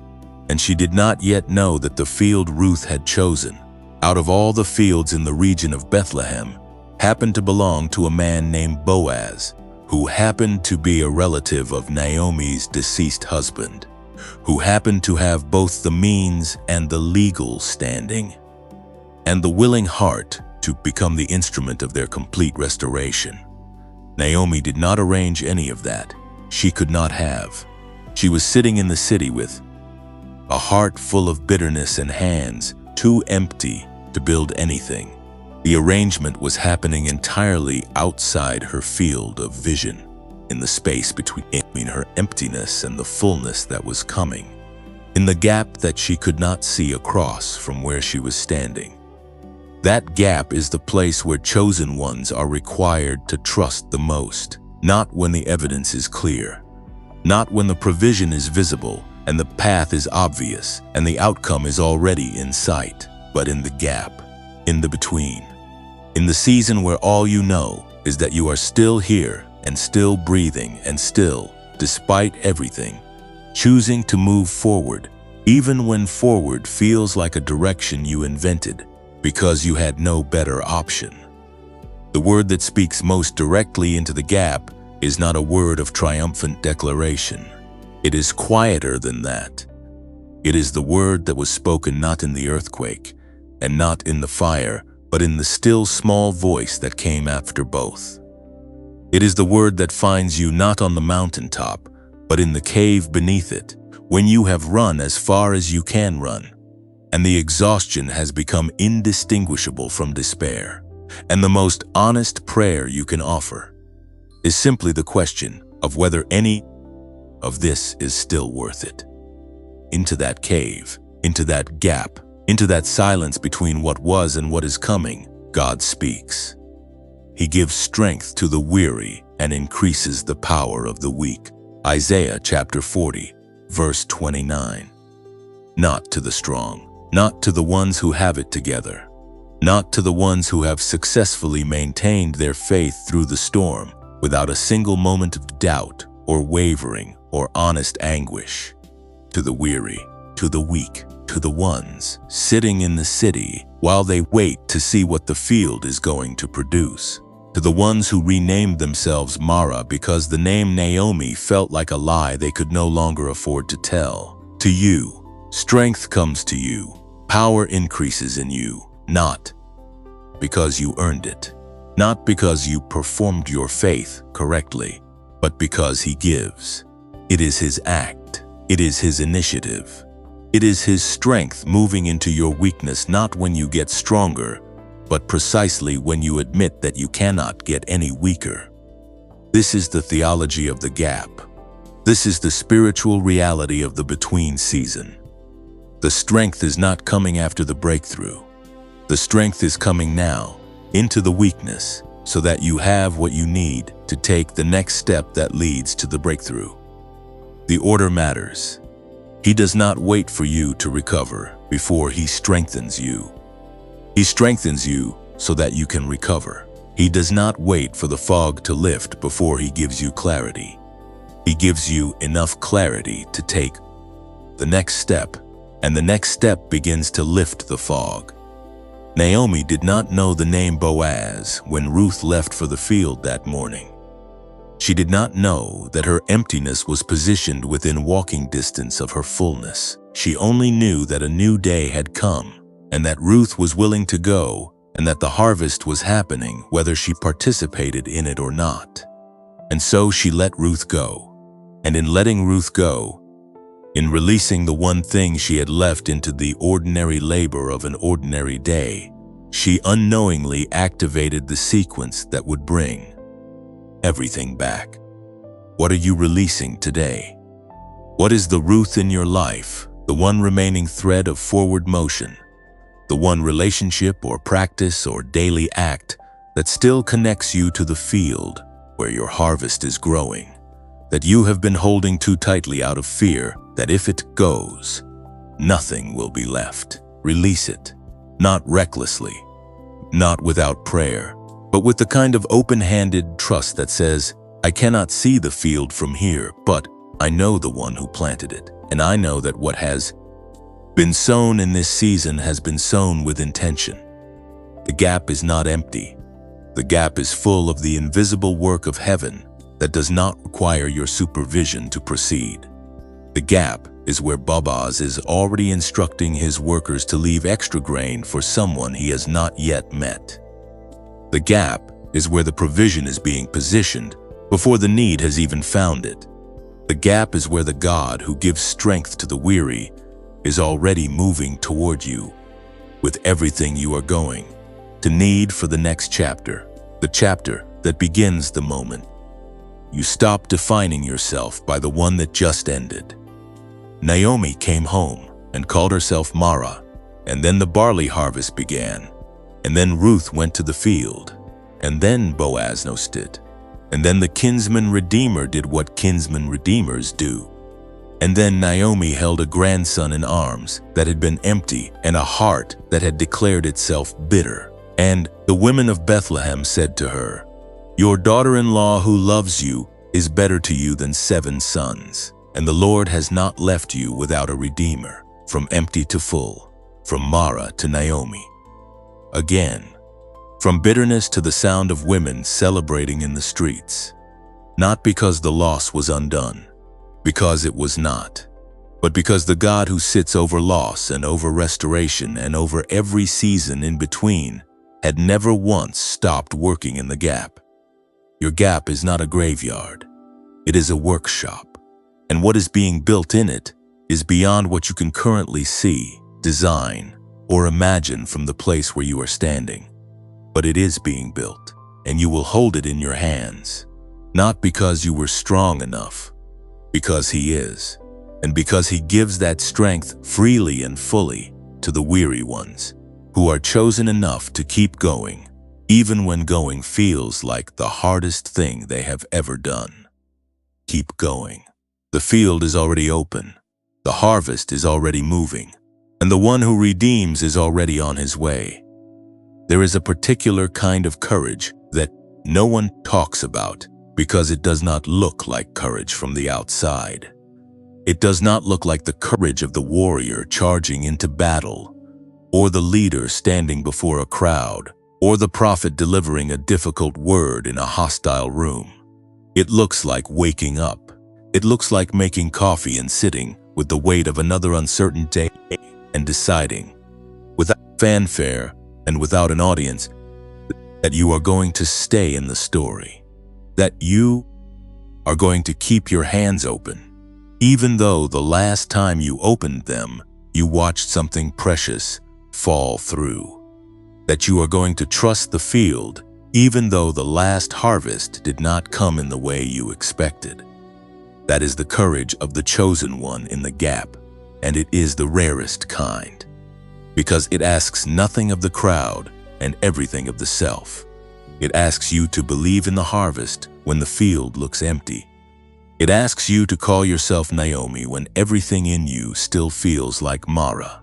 [SPEAKER 1] and she did not yet know that the field Ruth had chosen, out of all the fields in the region of Bethlehem, happened to belong to a man named Boaz, who happened to be a relative of Naomi's deceased husband, who happened to have both the means and the legal standing, and the willing heart to become the instrument of their complete restoration. Naomi did not arrange any of that. She could not have. She was sitting in the city with a heart full of bitterness and hands too empty to build anything. The arrangement was happening entirely outside her field of vision, in the space between her emptiness and the fullness that was coming, in the gap that she could not see across from where she was standing. That gap is the place where chosen ones are required to trust the most, not when the evidence is clear, not when the provision is visible and the path is obvious and the outcome is already in sight, but in the gap, in the between, in the season where all you know is that you are still here and still breathing and still, despite everything, choosing to move forward, even when forward feels like a direction you invented because you had no better option. The word that speaks most directly into the gap is not a word of triumphant declaration. It is quieter than that. It is the word that was spoken not in the earthquake and not in the fire, but in the still small voice that came after both. It is the word that finds you not on the mountaintop, but in the cave beneath it, when you have run as far as you can run, and the exhaustion has become indistinguishable from despair, and the most honest prayer you can offer is simply the question of whether any of this is still worth it. Into that cave, into that gap, into that silence between what was and what is coming, God speaks. He gives strength to the weary and increases the power of the weak. Isaiah chapter 40, verse 29. Not to the strong, not to the ones who have it together, not to the ones who have successfully maintained their faith through the storm without a single moment of doubt or wavering or honest anguish. To the weary, to the weak, to the ones sitting in the city while they wait to see what the field is going to produce. To the ones who renamed themselves Mara because the name Naomi felt like a lie they could no longer afford to tell. To you, strength comes to you, power increases in you, not because you earned it, not because you performed your faith correctly, but because He gives. It is His act. It is His initiative. It is His strength moving into your weakness, not when you get stronger, but precisely when you admit that you cannot get any weaker. This is the theology of the gap. This is the spiritual reality of the between season. The strength is not coming after the breakthrough. The strength is coming now, into the weakness, so that you have what you need to take the next step that leads to the breakthrough. The order matters. He does not wait for you to recover before He strengthens you. He strengthens you so that you can recover. He does not wait for the fog to lift before He gives you clarity. He gives you enough clarity to take the next step, and the next step begins to lift the fog. Naomi did not know the name Boaz when Ruth left for the field that morning. She did not know that her emptiness was positioned within walking distance of her fullness. She only knew that a new day had come, and that Ruth was willing to go, and that the harvest was happening whether she participated in it or not. And so she let Ruth go. And in letting Ruth go, in releasing the one thing she had left into the ordinary labor of an ordinary day, she unknowingly activated the sequence that would bring everything back. What are you releasing today? What is the Ruth in your life, the one remaining thread of forward motion, the one relationship or practice or daily act that still connects you to the field where your harvest is growing, that you have been holding too tightly out of fear that if it goes, nothing will be left? Release it, not recklessly, not without prayer, but with the kind of open-handed trust that says, I cannot see the field from here, but I know the one who planted it, and I know that what has been sown in this season has been sown with intention. The gap is not empty. The gap is full of the invisible work of heaven that does not require your supervision to proceed. The gap is where Boaz is already instructing his workers to leave extra grain for someone he has not yet met. The gap is where the provision is being positioned before the need has even found it. The gap is where the God who gives strength to the weary is already moving toward you with everything you are going to need for the next chapter, the chapter that begins the moment you stop defining yourself by the one that just ended. Naomi came home and called herself Mara, and then the barley harvest began, and then Ruth went to the field, and then Boaz noticed it, and then the kinsman redeemer did what kinsman redeemers do. And then Naomi held a grandson in arms that had been empty and a heart that had declared itself bitter. And the women of Bethlehem said to her, Your daughter-in-law who loves you is better to you than 7 sons. And the Lord has not left you without a redeemer, from empty to full, from Mara to Naomi. Again, from bitterness to the sound of women celebrating in the streets, not because the loss was undone, because it was not, but because the God who sits over loss and over restoration and over every season in between had never once stopped working in the gap. Your gap is not a graveyard. It is a workshop. And what is being built in it is beyond what you can currently see, design, or imagine from the place where you are standing. But it is being built, and you will hold it in your hands, Not because you were strong enough, because He is, and because He gives that strength freely and fully to the weary ones who are chosen enough to keep going, even when going feels like the hardest thing they have ever done. Keep going. The field is already open, the harvest is already moving, and the one who redeems is already on his way. There is a particular kind of courage that no one talks about because it does not look like courage from the outside. It does not look like the courage of the warrior charging into battle, or the leader standing before a crowd, or the prophet delivering a difficult word in a hostile room. It looks like waking up. It looks like making coffee and sitting with the weight of another uncertain day and deciding, without fanfare and without an audience, that you are going to stay in the story, that you are going to keep your hands open, even though the last time you opened them, you watched something precious fall through, that you are going to trust the field, even though the last harvest did not come in the way you expected. That is the courage of the chosen one in the gap, and it is the rarest kind, because it asks nothing of the crowd and everything of the self. It asks you to believe in the harvest when the field looks empty. It asks you to call yourself Naomi when everything in you still feels like Mara.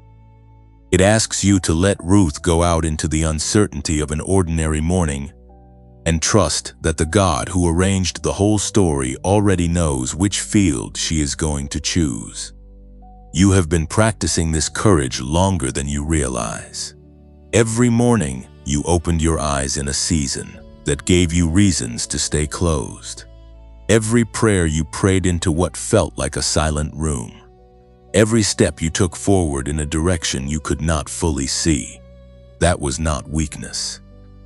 [SPEAKER 1] It asks you to let Ruth go out into the uncertainty of an ordinary morning and trust that the God who arranged the whole story already knows which field she is going to choose. You have been practicing this courage longer than you realize. Every morning, you opened your eyes in a season that gave you reasons to stay closed. Every prayer you prayed into what felt like a silent room. Every step you took forward in a direction you could not fully see. That was not weakness.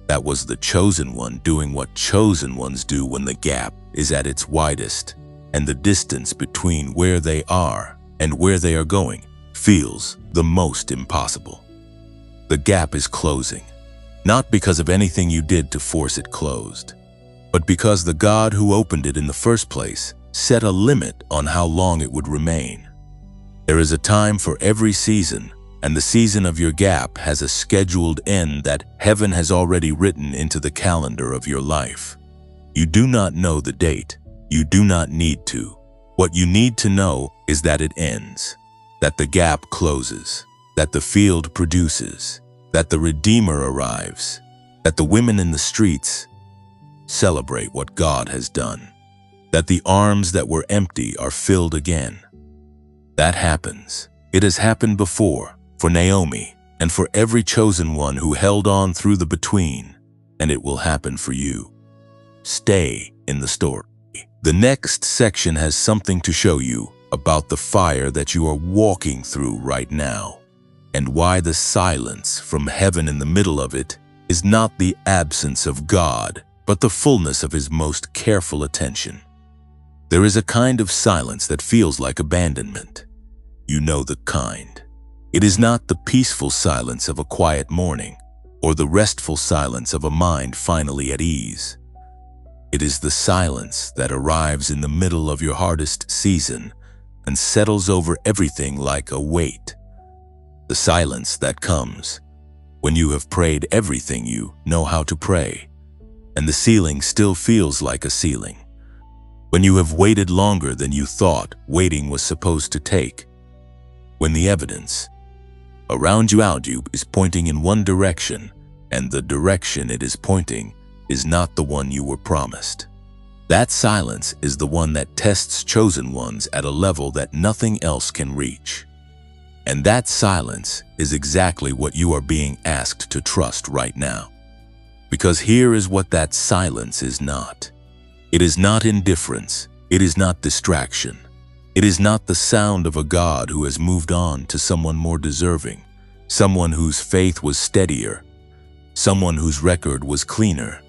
[SPEAKER 1] That was the chosen one doing what chosen ones do when the gap is at its widest and the distance between where they are and where they are going feels the most impossible. The gap is closing, not because of anything you did to force it closed, but because the God who opened it in the first place set a limit on how long it would remain. There is a time for every season, and the season of your gap has a scheduled end that heaven has already written into the calendar of your life. You do not know the date. You do not need to. What you need to know is that it ends, that the gap closes, that the field produces, that the Redeemer arrives, that the women in the streets celebrate what God has done, that the arms that were empty are filled again. That happens. It has happened before, for Naomi, and for every chosen one who held on through the between, and it will happen for you. Stay in the story. The next section has something to show you about the fire that you are walking through right now, and why the silence from heaven in the middle of it is not the absence of God, but the fullness of His most careful attention. There is a kind of silence that feels like abandonment. You know the kind. It is not the peaceful silence of a quiet morning or the restful silence of a mind finally at ease. It is the silence that arrives in the middle of your hardest season and settles over everything like a weight. The silence that comes when you have prayed everything you know how to pray, and the ceiling still feels like a ceiling. When you have waited longer than you thought waiting was supposed to take. When the evidence around you is pointing in one direction, and the direction it is pointing is not the one you were promised. That silence is the one that tests chosen ones at a level that nothing else can reach. And that silence is exactly what you are being asked to trust right now. Because here is what that silence is not. It is not indifference. It is not distraction. It is not the sound of a God who has moved on to someone more deserving, someone whose faith was steadier, someone whose record was cleaner,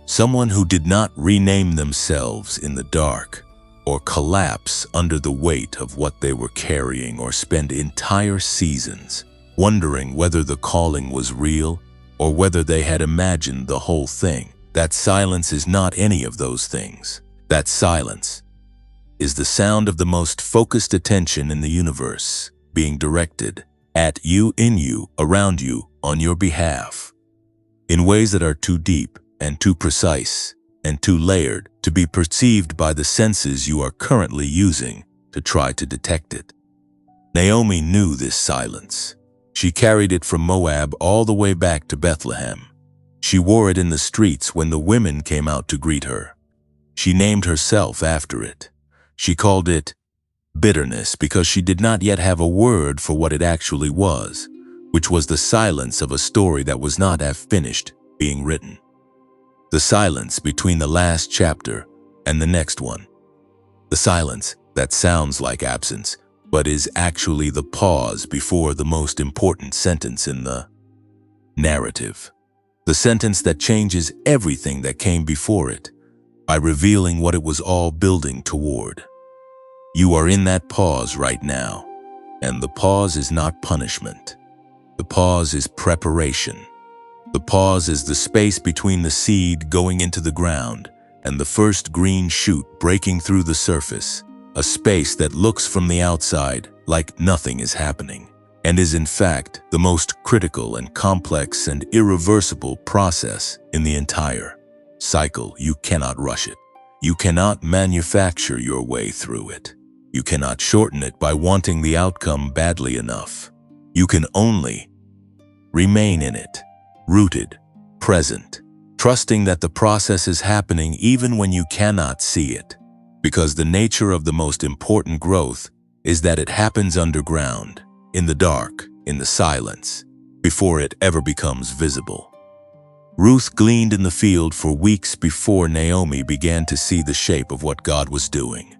[SPEAKER 1] someone who did not rename themselves in the dark or collapse under the weight of what they were carrying or spend entire seasons wondering whether the calling was real or whether they had imagined the whole thing. That silence is not any of those things. That silence is the sound of the most focused attention in the universe being directed at you, in you, around you, on your behalf, in ways that are too deep and too precise and too layered to be perceived by the senses you are currently using to try to detect it. Naomi knew this silence. She carried it from Moab all the way back to Bethlehem. She wore it in the streets when the women came out to greet her. She named herself after it. She called it bitterness because she did not yet have a word for what it actually was, which was the silence of a story that was not half finished being written. The silence between the last chapter and the next one. The silence that sounds like absence, but is actually the pause before the most important sentence in the narrative. The sentence that changes everything that came before it by revealing what it was all building toward. You are in that pause right now, and the pause is not punishment. The pause is preparation. The pause is the space between the seed going into the ground and the first green shoot breaking through the surface, a space that looks from the outside like nothing is happening, and is in fact the most critical and complex and irreversible process in the entire cycle. You cannot rush it. You cannot manufacture your way through it. You cannot shorten it by wanting the outcome badly enough. You can only remain in it, rooted, present, trusting that the process is happening even when you cannot see it, because the nature of the most important growth is that it happens underground, in the dark, in the silence, before it ever becomes visible. Ruth gleaned in the field for weeks before Naomi began to see the shape of what God was doing.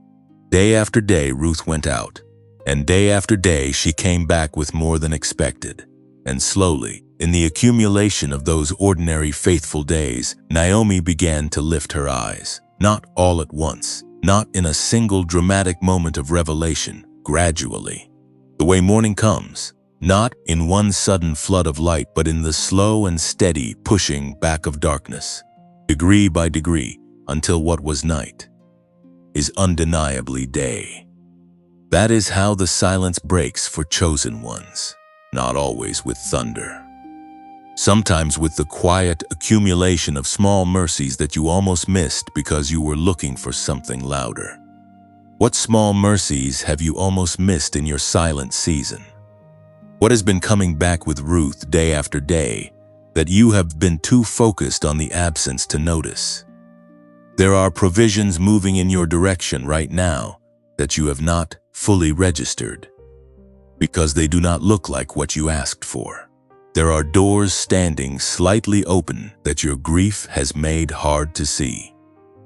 [SPEAKER 1] Day after day, Ruth went out, and day after day she came back with more than expected. And slowly, in the accumulation of those ordinary faithful days, Naomi began to lift her eyes, not all at once, not in a single dramatic moment of revelation, gradually. The way morning comes, not in one sudden flood of light, but in the slow and steady pushing back of darkness, degree by degree, until what was night is undeniably day. That is how the silence breaks for chosen ones, not always with thunder. Sometimes with the quiet accumulation of small mercies that you almost missed because you were looking for something louder. What small mercies have you almost missed in your silent season? What has been coming back with Ruth day after day that you have been too focused on the absence to notice? There are provisions moving in your direction right now that you have not fully registered because they do not look like what you asked for. There are doors standing slightly open that your grief has made hard to see.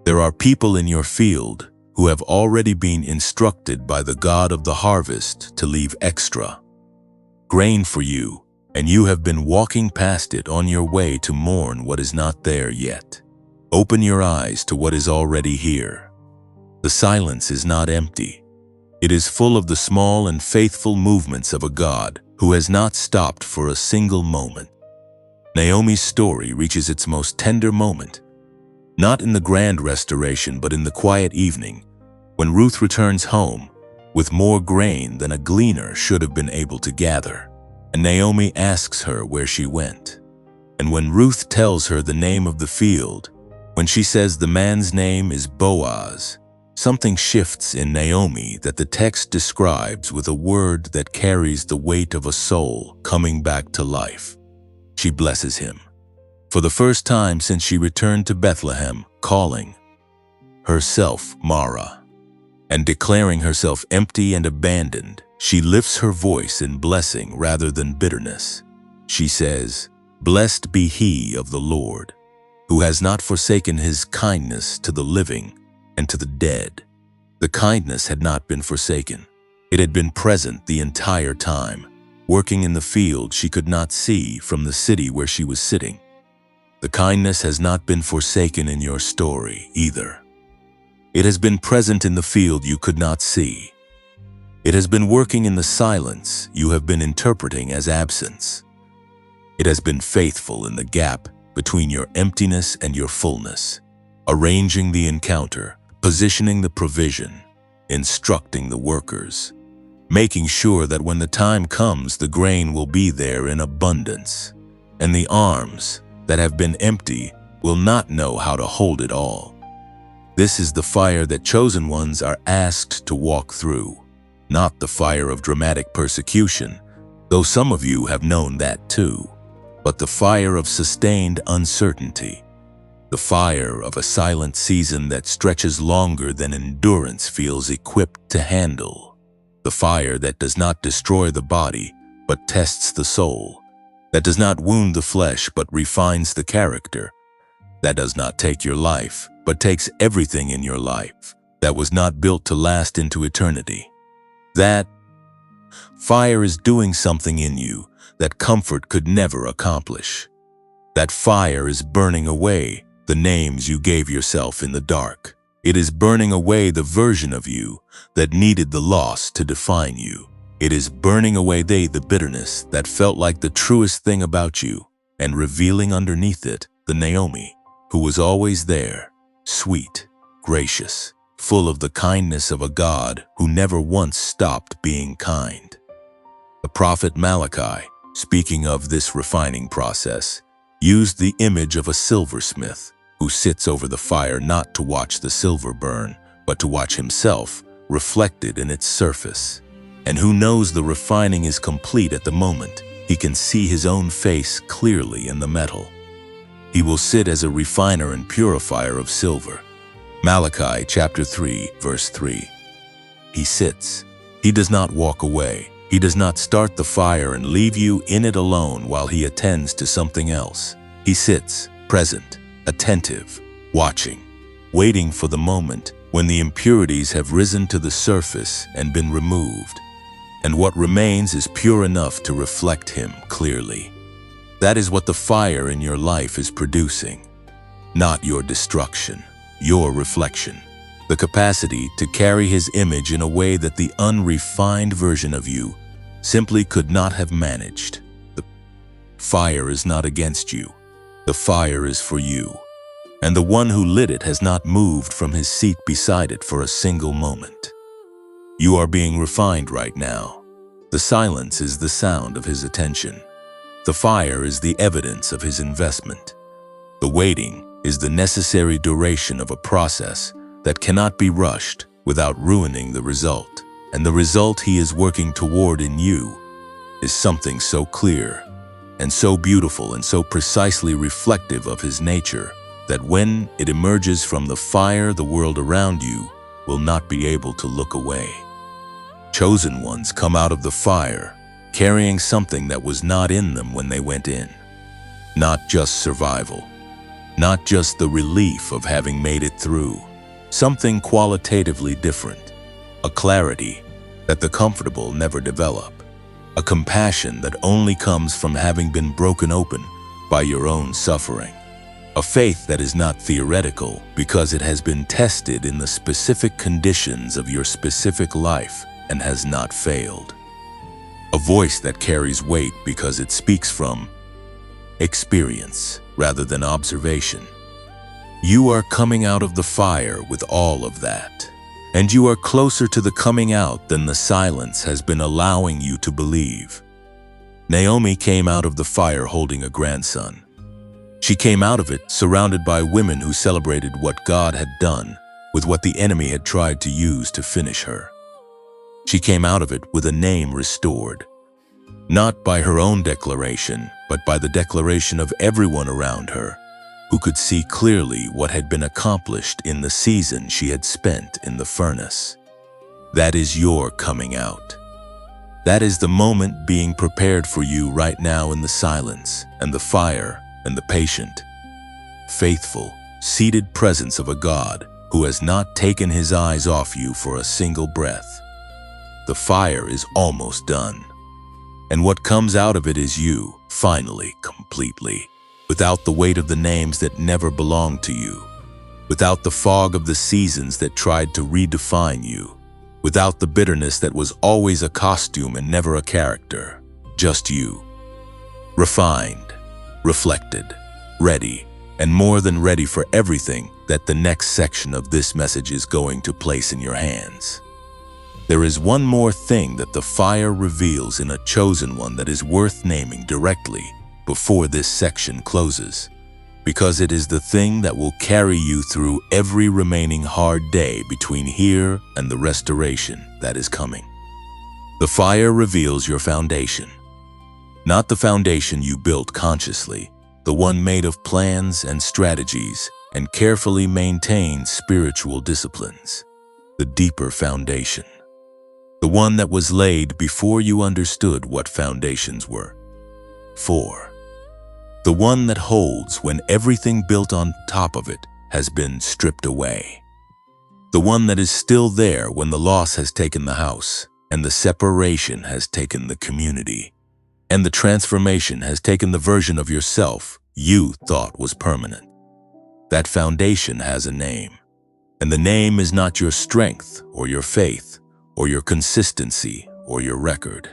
[SPEAKER 1] There are people in your field who have already been instructed by the God of the harvest to leave extra grain for you, and you have been walking past it on your way to mourn what is not there yet. Open your eyes to what is already here. The silence is not empty. It is full of the small and faithful movements of a God who has not stopped for a single moment. Naomi's story reaches its most tender moment, not in the grand restoration, but in the quiet evening, when Ruth returns home with more grain than a gleaner should have been able to gather, and Naomi asks her where she went. And when Ruth tells her the name of the field, when she says the man's name is Boaz, something shifts in Naomi that the text describes with a word that carries the weight of a soul coming back to life. She blesses him. For the first time since she returned to Bethlehem, calling herself Mara, and declaring herself empty and abandoned, she lifts her voice in blessing rather than bitterness. She says, "Blessed be he of the Lord, who has not forsaken his kindness to the living and to the dead." The kindness had not been forsaken. It had been present the entire time, working in the field she could not see from the city where she was sitting. The kindness has not been forsaken in your story either. It has been present in the field you could not see. It has been working in the silence you have been interpreting as absence. It has been faithful in the gap between your emptiness and your fullness, arranging the encounter, positioning the provision, instructing the workers, making sure that when the time comes, the grain will be there in abundance, and the arms that have been empty will not know how to hold it all. This is the fire that chosen ones are asked to walk through, not the fire of dramatic persecution, though some of you have known that too, but the fire of sustained uncertainty, the fire of a silent season that stretches longer than endurance feels equipped to handle, the fire that does not destroy the body but tests the soul, that does not wound the flesh but refines the character, that does not take your life but takes everything in your life, that was not built to last into eternity. That fire is doing something in you that comfort could never accomplish. That fire is burning away the names you gave yourself in the dark. It is burning away the version of you that needed the loss to define you. It is burning away the bitterness that felt like the truest thing about you, and revealing underneath it the Naomi who was always there, sweet, gracious, full of the kindness of a God who never once stopped being kind. The prophet Malachi, speaking of this refining process, used the image of a silversmith who sits over the fire not to watch the silver burn, but to watch himself reflected in its surface, and who knows the refining is complete at the moment he can see his own face clearly in the metal. He will sit as a refiner and purifier of silver. Malachi chapter 3, verse 3. He sits. He does not walk away. He does not start the fire and leave you in it alone while he attends to something else. He sits, present, attentive, watching, waiting for the moment when the impurities have risen to the surface and been removed, and what remains is pure enough to reflect him clearly. That is what the fire in your life is producing, not your destruction, your reflection, the capacity to carry his image in a way that the unrefined version of you simply could not have managed. The fire is not against you. The fire is for you, and the one who lit it has not moved from his seat beside it for a single moment. You are being refined right now. The silence is the sound of his attention. The fire is the evidence of his investment. The waiting is the necessary duration of a process that cannot be rushed without ruining the result. And the result he is working toward in you is something so clear and so beautiful and so precisely reflective of his nature that when it emerges from the fire, the world around you will not be able to look away. Chosen ones come out of the fire carrying something that was not in them when they went in. Not just survival, not just the relief of having made it through, something qualitatively different, a clarity that the comfortable never develop, a compassion that only comes from having been broken open by your own suffering, a faith that is not theoretical because it has been tested in the specific conditions of your specific life and has not failed. A voice that carries weight because it speaks from experience rather than observation. You are coming out of the fire with all of that, and you are closer to the coming out than the silence has been allowing you to believe. Naomi came out of the fire holding a grandson. She came out of it surrounded by women who celebrated what God had done with what the enemy had tried to use to finish her. She came out of it with a name restored, not by her own declaration, but by the declaration of everyone around her, who could see clearly what had been accomplished in the season she had spent in the furnace. That is your coming out. That is the moment being prepared for you right now in the silence and the fire and the patient, faithful, seated presence of a God who has not taken his eyes off you for a single breath. The fire is almost done, and what comes out of it is you, finally, completely, without the weight of the names that never belonged to you, without the fog of the seasons that tried to redefine you, without the bitterness that was always a costume and never a character, just you, refined, reflected, ready, and more than ready for everything that the next section of this message is going to place in your hands. There is one more thing that the fire reveals in a chosen one that is worth naming directly before this section closes, because it is the thing that will carry you through every remaining hard day between here and the restoration that is coming. The fire reveals your foundation, not the foundation you built consciously, the one made of plans and strategies and carefully maintained spiritual disciplines, the deeper foundation, the one that was laid before you understood what foundations were. 4. The one that holds when everything built on top of it has been stripped away. The one that is still there when the loss has taken the house, and the separation has taken the community, and the transformation has taken the version of yourself you thought was permanent. That foundation has a name, and the name is not your strength or your faith or your consistency or your record.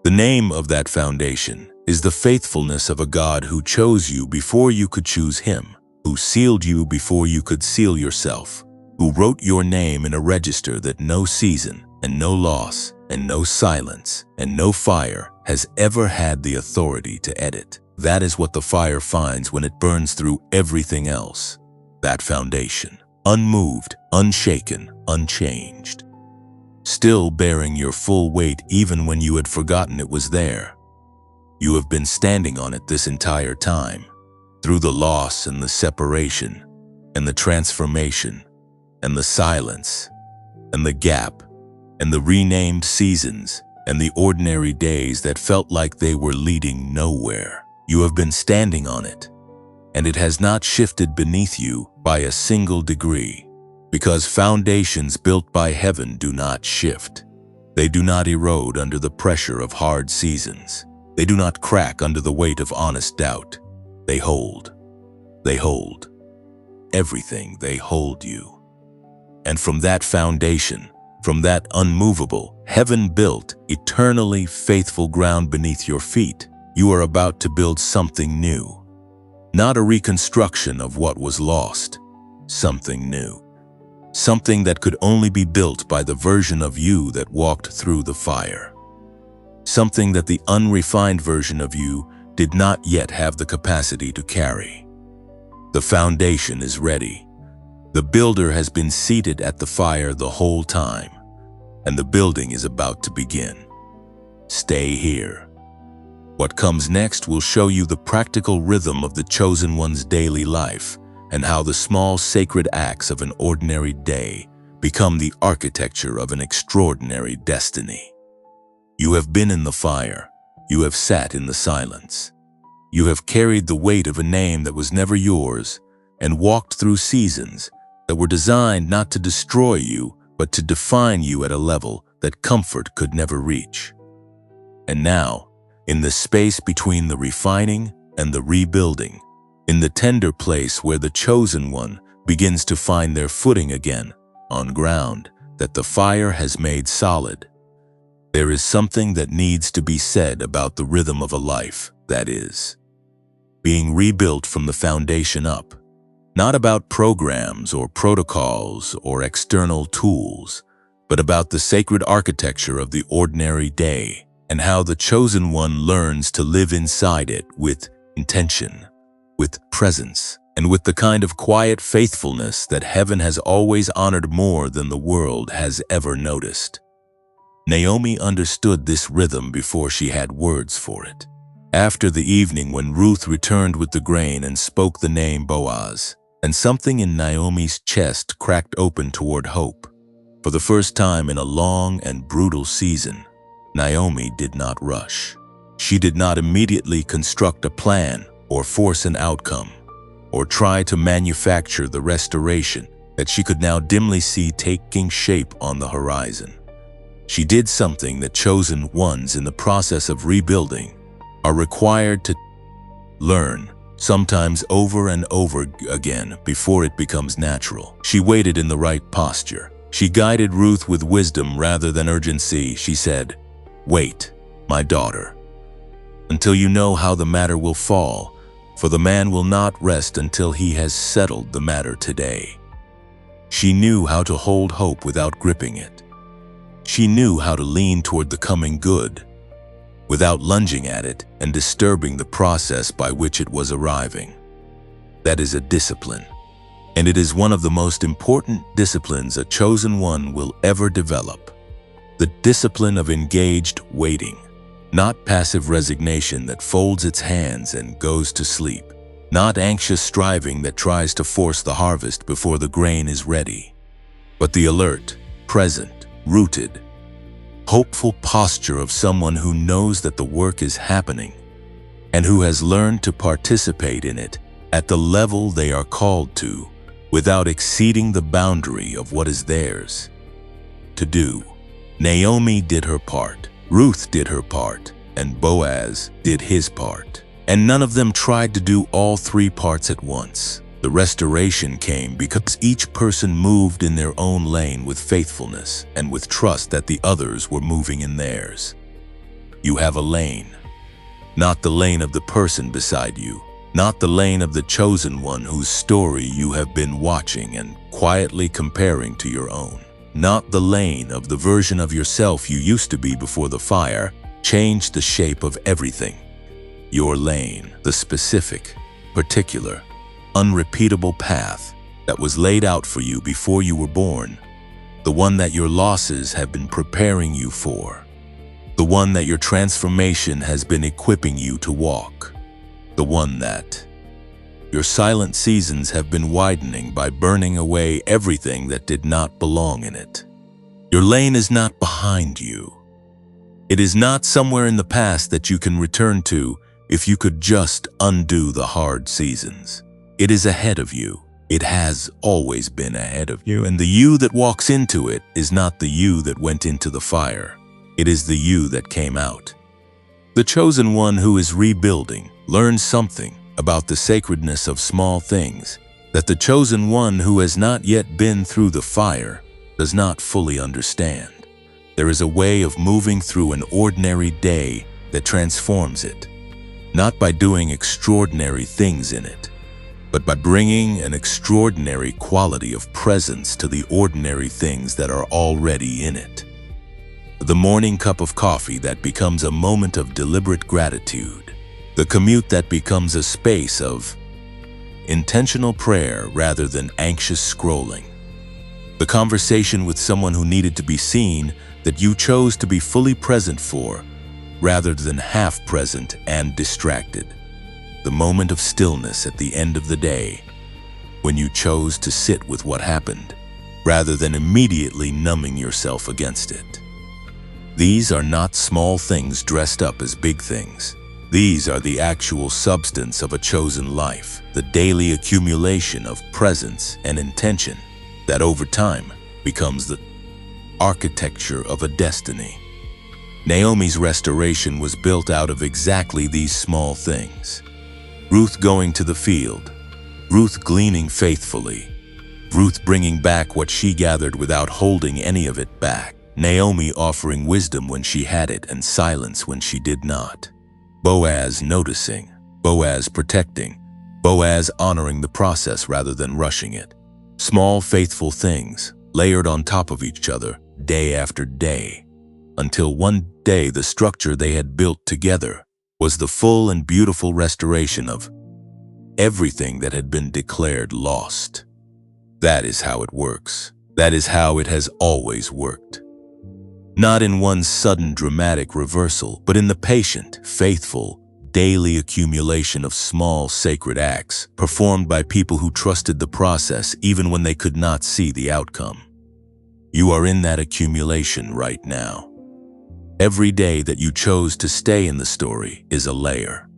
[SPEAKER 1] The name of that foundation is the faithfulness of a God who chose you before you could choose Him, who sealed you before you could seal yourself, who wrote your name in a register that no season and no loss and no silence and no fire has ever had the authority to edit. That is what the fire finds when it burns through everything else. That foundation, unmoved, unshaken, unchanged, still bearing your full weight even when you had forgotten it was there. You have been standing on it this entire time, through the loss and the separation, and the transformation, and the silence, and the gap, and the renamed seasons, and the ordinary days that felt like they were leading nowhere. You have been standing on it, and it has not shifted beneath you by a single degree, because foundations built by heaven do not shift. They do not erode under the pressure of hard seasons. They do not crack under the weight of honest doubt. They hold. They hold. Everything they hold you. And from that foundation, from that unmovable, heaven-built, eternally faithful ground beneath your feet, you are about to build something new. Not a reconstruction of what was lost. Something new. Something that could only be built by the version of you that walked through the fire. Something that the unrefined version of you did not yet have the capacity to carry. The foundation is ready. The builder has been seated at the fire the whole time, and the building is about to begin. Stay here. What comes next will show you the practical rhythm of the chosen one's daily life and how the small sacred acts of an ordinary day become the architecture of an extraordinary destiny. You have been in the fire. You have sat in the silence. You have carried the weight of a name that was never yours and walked through seasons that were designed not to destroy you, but to define you at a level that comfort could never reach. And now, in the space between the refining and the rebuilding, in the tender place where the chosen one begins to find their footing again on ground that the fire has made solid, there is something that needs to be said about the rhythm of a life that is being rebuilt from the foundation up, not about programs or protocols or external tools, but about the sacred architecture of the ordinary day and how the chosen one learns to live inside it with intention, with presence, and with the kind of quiet faithfulness that heaven has always honored more than the world has ever noticed. Naomi understood this rhythm before she had words for it. After the evening when Ruth returned with the grain and spoke the name Boaz, and something in Naomi's chest cracked open toward hope. For the first time in a long and brutal season, Naomi did not rush. She did not immediately construct a plan or force an outcome, or try to manufacture the restoration that she could now dimly see taking shape on the horizon. She did something that chosen ones in the process of rebuilding are required to learn, sometimes over and over again before it becomes natural. She waited in the right posture. She guided Ruth with wisdom rather than urgency. She said, "Wait, my daughter, until you know how the matter will fall, For the man will not rest until he has settled the matter today. She knew how to hold hope without gripping it. She knew how to lean toward the coming good without lunging at it and disturbing the process by which it was arriving. That is a discipline, and it is one of the most important disciplines a chosen one will ever develop. The discipline of engaged waiting, not passive resignation that folds its hands and goes to sleep, not anxious striving that tries to force the harvest before the grain is ready, but the alert, present, rooted, hopeful posture of someone who knows that the work is happening and who has learned to participate in it at the level they are called to without exceeding the boundary of what is theirs to do. Naomi did her part, Ruth did her part, and Boaz did his part. And none of them tried to do all three parts at once. The restoration came because each person moved in their own lane with faithfulness and with trust that the others were moving in theirs. You have a lane, not the lane of the person beside you, not the lane of the chosen one whose story you have been watching and quietly comparing to your own, not the lane of the version of yourself you used to be before the fire changed the shape of everything. Your lane, the specific, particular, unrepeatable path that was laid out for you before you were born, the one that your losses have been preparing you for, the one that your transformation has been equipping you to walk, the one that your silent seasons have been widening by burning away everything that did not belong in it. Your lane is not behind you. It is not somewhere in the past that you can return to if you could just undo the hard seasons. It is ahead of you. It has always been ahead of you, and the you that walks into it is not the you that went into the fire. It is the you that came out. The chosen one who is rebuilding learns something about the sacredness of small things that the chosen one who has not yet been through the fire does not fully understand. There is a way of moving through an ordinary day that transforms it, not by doing extraordinary things in it, but by bringing an extraordinary quality of presence to the ordinary things that are already in it. The morning cup of coffee that becomes a moment of deliberate gratitude, the commute that becomes a space of intentional prayer rather than anxious scrolling, the conversation with someone who needed to be seen that you chose to be fully present for rather than half present and distracted. The moment of stillness at the end of the day, when you chose to sit with what happened, rather than immediately numbing yourself against it. These are not small things dressed up as big things. These are the actual substance of a chosen life, the daily accumulation of presence and intention that over time becomes the architecture of a destiny. Naomi's restoration was built out of exactly these small things. Ruth going to the field, Ruth gleaning faithfully, Ruth bringing back what she gathered without holding any of it back, Naomi offering wisdom when she had it and silence when she did not, Boaz noticing, Boaz protecting, Boaz honoring the process rather than rushing it. Small faithful things layered on top of each other day after day, until one day the structure they had built together was the full and beautiful restoration of everything that had been declared lost. That is how it works. That is how it has always worked. Not in one sudden dramatic reversal, but in the patient, faithful, daily accumulation of small sacred acts performed by people who trusted the process even when they could not see the outcome. You are in that accumulation right now. Every day that you chose to stay in the story is a layer.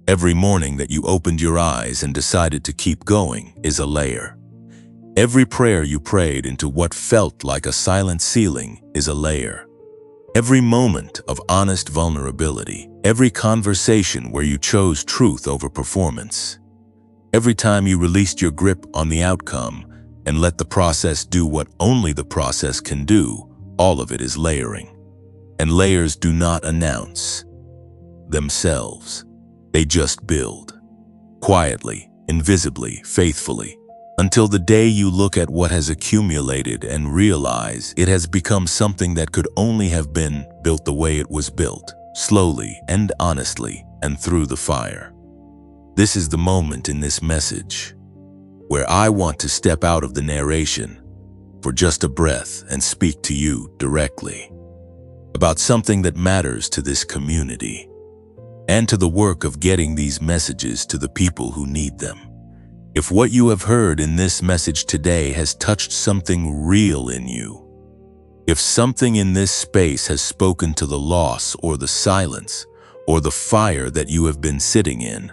[SPEAKER 1] Every morning that you opened your eyes and decided to keep going is a layer. Every prayer you prayed into what felt like a silent ceiling is a layer. Every moment of honest vulnerability, every conversation where you chose truth over performance, every time you released your grip on the outcome and let the process do what only the process can do, all of it is layering. And layers do not announce themselves. They just build. quietly, invisibly, faithfully, until the day you look at what has accumulated and realize it has become something that could only have been built the way it was built, slowly and honestly and through the fire. This is the moment in this message where I want to step out of the narration for just a breath and speak to you directly about something that matters to this community and to the work of getting these messages to the people who need them. If what you have heard in this message today has touched something real in you, if something in this space has spoken to the loss or the silence or the fire that you have been sitting in,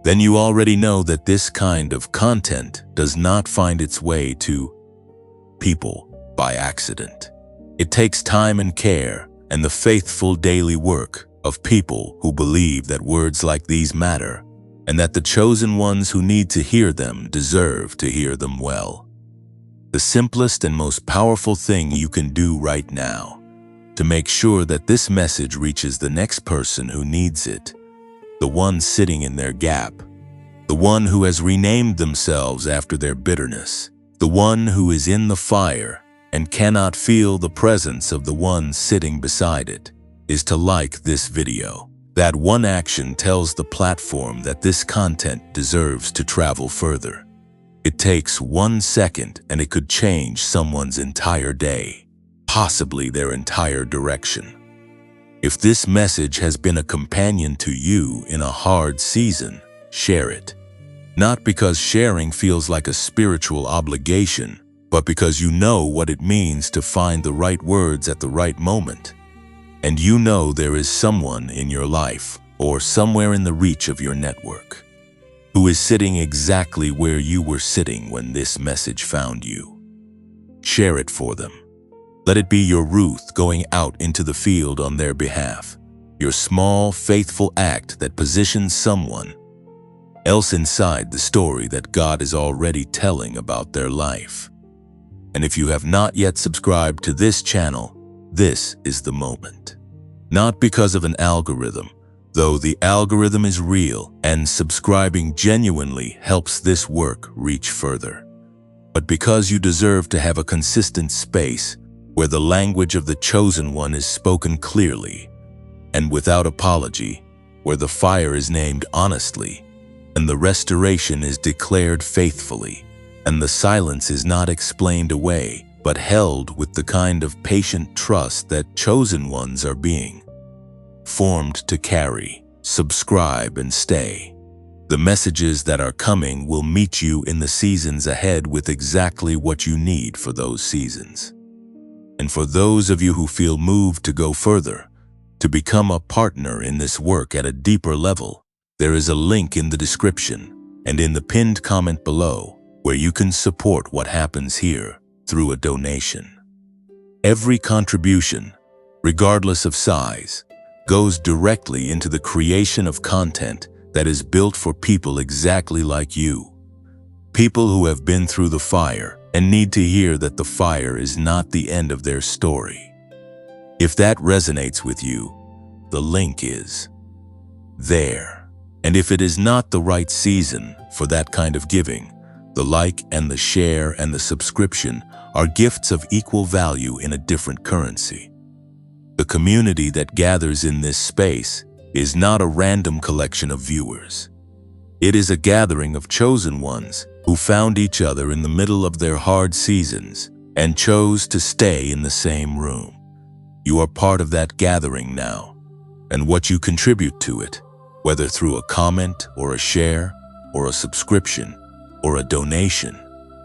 [SPEAKER 1] then you already know that this kind of content does not find its way to people by accident. It takes time and care and the faithful daily work of people who believe that words like these matter and that the chosen ones who need to hear them deserve to hear them well. The simplest and most powerful thing you can do right now to make sure that this message reaches the next person who needs it, the one sitting in their gap, the one who has renamed themselves after their bitterness, the one who is in the fire and cannot feel the presence of the one sitting beside it, is to like this video. That one action tells the platform that this content deserves to travel further. It takes 1 second and it could change someone's entire day, possibly their entire direction. If this message has been a companion to you in a hard season, share it. Not because sharing feels like a spiritual obligation, but because you know what it means to find the right words at the right moment. And you know there is someone in your life or somewhere in the reach of your network who is sitting exactly where you were sitting when this message found you. Share it for them. Let it be your Ruth going out into the field on their behalf, your small, faithful act that positions someone else inside the story that God is already telling about their life. And if you have not yet subscribed to this channel, this is the moment. Not because of an algorithm, though the algorithm is real and subscribing genuinely helps this work reach further, but because you deserve to have a consistent space where the language of the chosen one is spoken clearly and without apology, where the fire is named honestly and the restoration is declared faithfully, and the silence is not explained away, but held with the kind of patient trust that chosen ones are being formed to carry, subscribe, and stay. The messages that are coming will meet you in the seasons ahead with exactly what you need for those seasons. And for those of you who feel moved to go further, to become a partner in this work at a deeper level, there is a link in the description and in the pinned comment below where you can support what happens here through a donation. Every contribution, regardless of size, goes directly into the creation of content that is built for people exactly like you. People who have been through the fire and need to hear that the fire is not the end of their story. If that resonates with you, the link is there. And if it is not the right season for that kind of giving, the like and the share and the subscription are gifts of equal value in a different currency. The community that gathers in this space is not a random collection of viewers. It is a gathering of chosen ones who found each other in the middle of their hard seasons and chose to stay in the same room. You are part of that gathering now, and what you contribute to it, whether through a comment or a share or a subscription or a donation,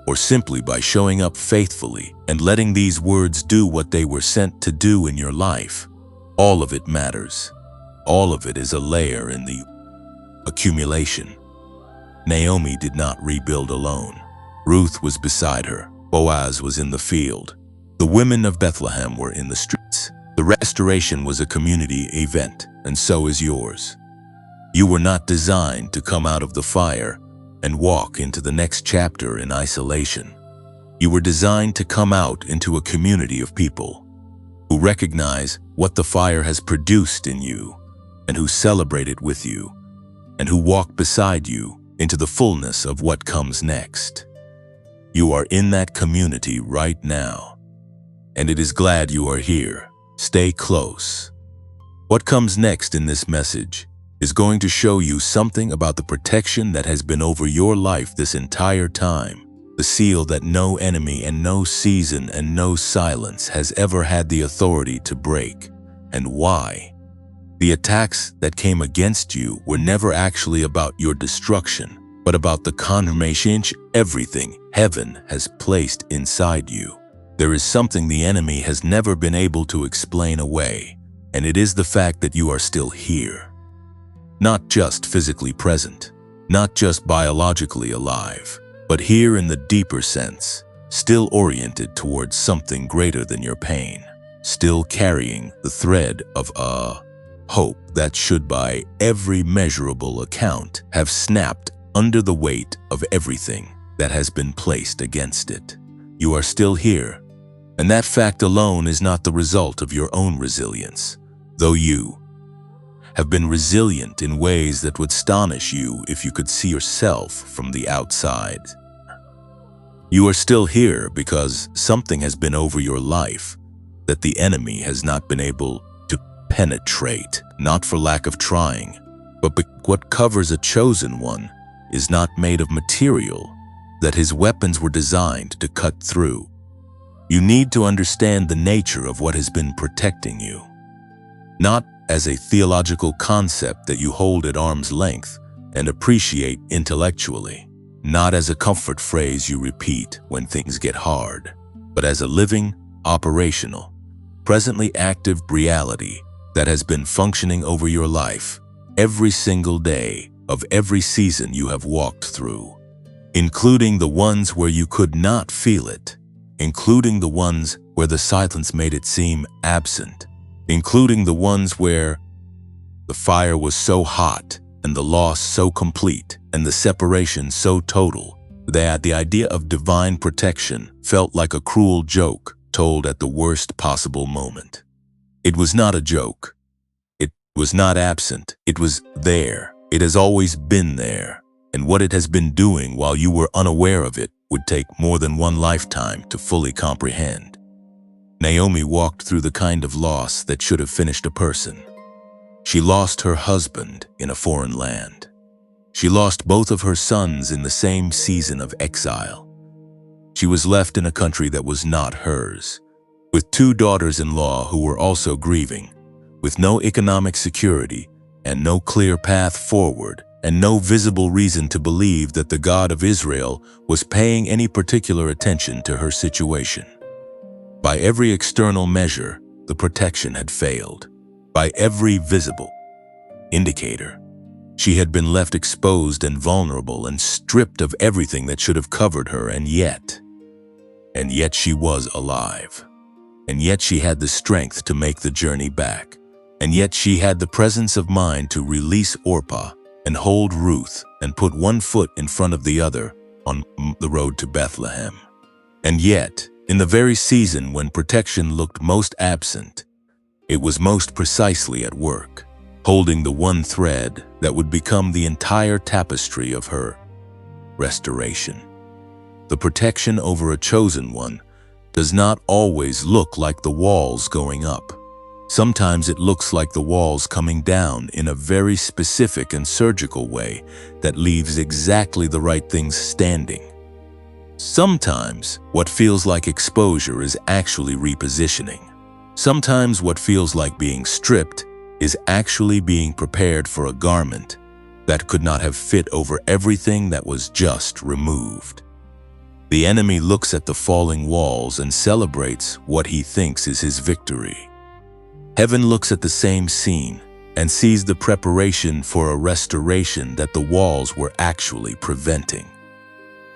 [SPEAKER 1] or simply by showing up faithfully and letting these words do what they were sent to do in your life, all of it matters. All of it is a layer in the accumulation. Naomi did not rebuild alone. Ruth was beside her. Boaz was in the field. The women of Bethlehem were in the streets. The restoration was a community event, and so is yours. You were not designed to come out of the fire and walk into the next chapter in isolation. You were designed to come out into a community of people who recognize what the fire has produced in you and who celebrate it with you and who walk beside you into the fullness of what comes next. You are in that community right now, and it is glad you are here. Stay close. What comes next in this message is going to show you something about the protection that has been over your life this entire time, the seal that no enemy and no season and no silence has ever had the authority to break, and why. The attacks that came against you were never actually about your destruction, but about the confirmation everything heaven has placed inside you. There is something the enemy has never been able to explain away, and it is the fact that you are still here. Not just physically present, not just biologically alive, but here in the deeper sense, still oriented towards something greater than your pain, still carrying the thread of a hope that should by every measurable account have snapped under the weight of everything that has been placed against it. You are still here, and that fact alone is not the result of your own resilience, though you have been resilient in ways that would astonish you if you could see yourself from the outside. You are still here because something has been over your life that the enemy has not been able to penetrate, not for lack of trying, but what covers a chosen one is not made of material that his weapons were designed to cut through. You need to understand the nature of what has been protecting you, not as a theological concept that you hold at arm's length and appreciate intellectually, not as a comfort phrase you repeat when things get hard, but as a living, operational, presently active reality that has been functioning over your life every single day of every season you have walked through, including the ones where you could not feel it, including the ones where the silence made it seem absent, including the ones where the fire was so hot and the loss so complete and the separation so total that the idea of divine protection felt like a cruel joke told at the worst possible moment. It was not a joke. It was not absent. It was there. It has always been there. And what it has been doing while you were unaware of it would take more than one lifetime to fully comprehend. Naomi walked through the kind of loss that should have finished a person. She lost her husband in a foreign land. She lost both of her sons in the same season of exile. She was left in a country that was not hers, with 2 daughters-in-law who were also grieving, with no economic security and no clear path forward, and no visible reason to believe that the God of Israel was paying any particular attention to her situation. By every external measure, the protection had failed. By every visible indicator, she had been left exposed and vulnerable and stripped of everything that should have covered her, and yet she was alive. And yet she had the strength to make the journey back. And yet she had the presence of mind to release Orpah and hold Ruth and put one foot in front of the other on the road to Bethlehem. And yet, in the very season when protection looked most absent, it was most precisely at work, holding the one thread that would become the entire tapestry of her restoration. The protection over a chosen one does not always look like the walls going up. Sometimes it looks like the walls coming down in a very specific and surgical way that leaves exactly the right things standing. Sometimes what feels like exposure is actually repositioning. Sometimes what feels like being stripped is actually being prepared for a garment that could not have fit over everything that was just removed. The enemy looks at the falling walls and celebrates what he thinks is his victory. Heaven looks at the same scene and sees the preparation for a restoration that the walls were actually preventing.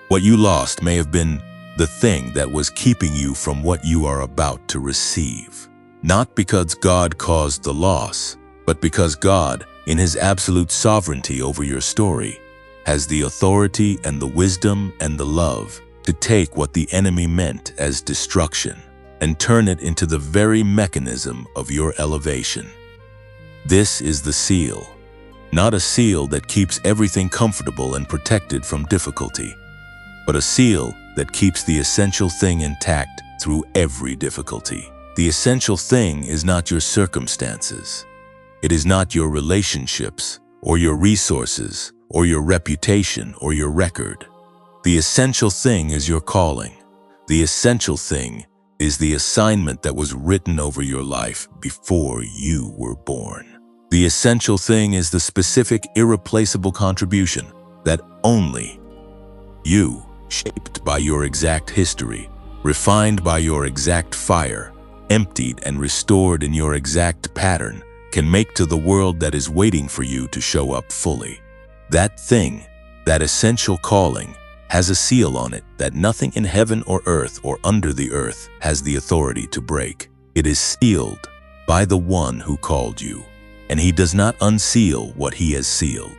[SPEAKER 1] What you lost may have been the thing that was keeping you from what you are about to receive. Not because God caused the loss, but because God, in His absolute sovereignty over your story, has the authority and the wisdom and the love to take what the enemy meant as destruction and turn it into the very mechanism of your elevation. This is the seal. Not a seal that keeps everything comfortable and protected from difficulty, but a seal that keeps the essential thing intact through every difficulty. The essential thing is not your circumstances. It is not your relationships, or your resources, or your reputation, or your record. The essential thing is your calling. The essential thing is the assignment that was written over your life before you were born. The essential thing is the specific, irreplaceable contribution that only you, shaped by your exact history, refined by your exact fire, emptied and restored in your exact pattern, can make to the world that is waiting for you to show up fully. That thing, that essential calling, has a seal on it that nothing in heaven or earth or under the earth has the authority to break. It is sealed by the one who called you, and he does not unseal what he has sealed.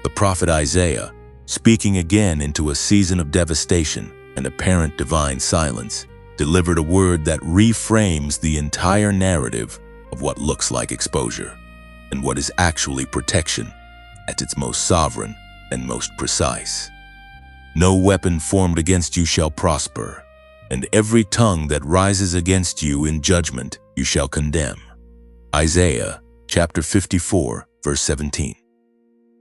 [SPEAKER 1] The prophet Isaiah, speaking again into a season of devastation and apparent divine silence, delivered a word that reframes the entire narrative of what looks like exposure and what is actually protection at its most sovereign and most precise. No weapon formed against you shall prosper, and every tongue that rises against you in judgment you shall condemn. Isaiah chapter 54, verse 17.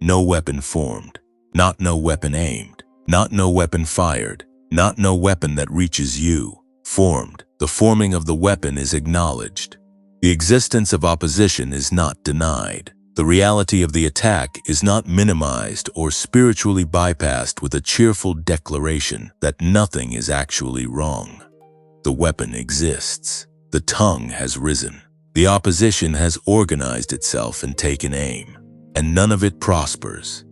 [SPEAKER 1] No weapon formed, not no weapon aimed, not no weapon fired, not no weapon that reaches you, formed. The forming of the weapon is acknowledged. The existence of opposition is not denied. The reality of the attack is not minimized or spiritually bypassed with a cheerful declaration that nothing is actually wrong. The weapon exists. The tongue has risen. The opposition has organized itself and taken aim, and none of it prospers.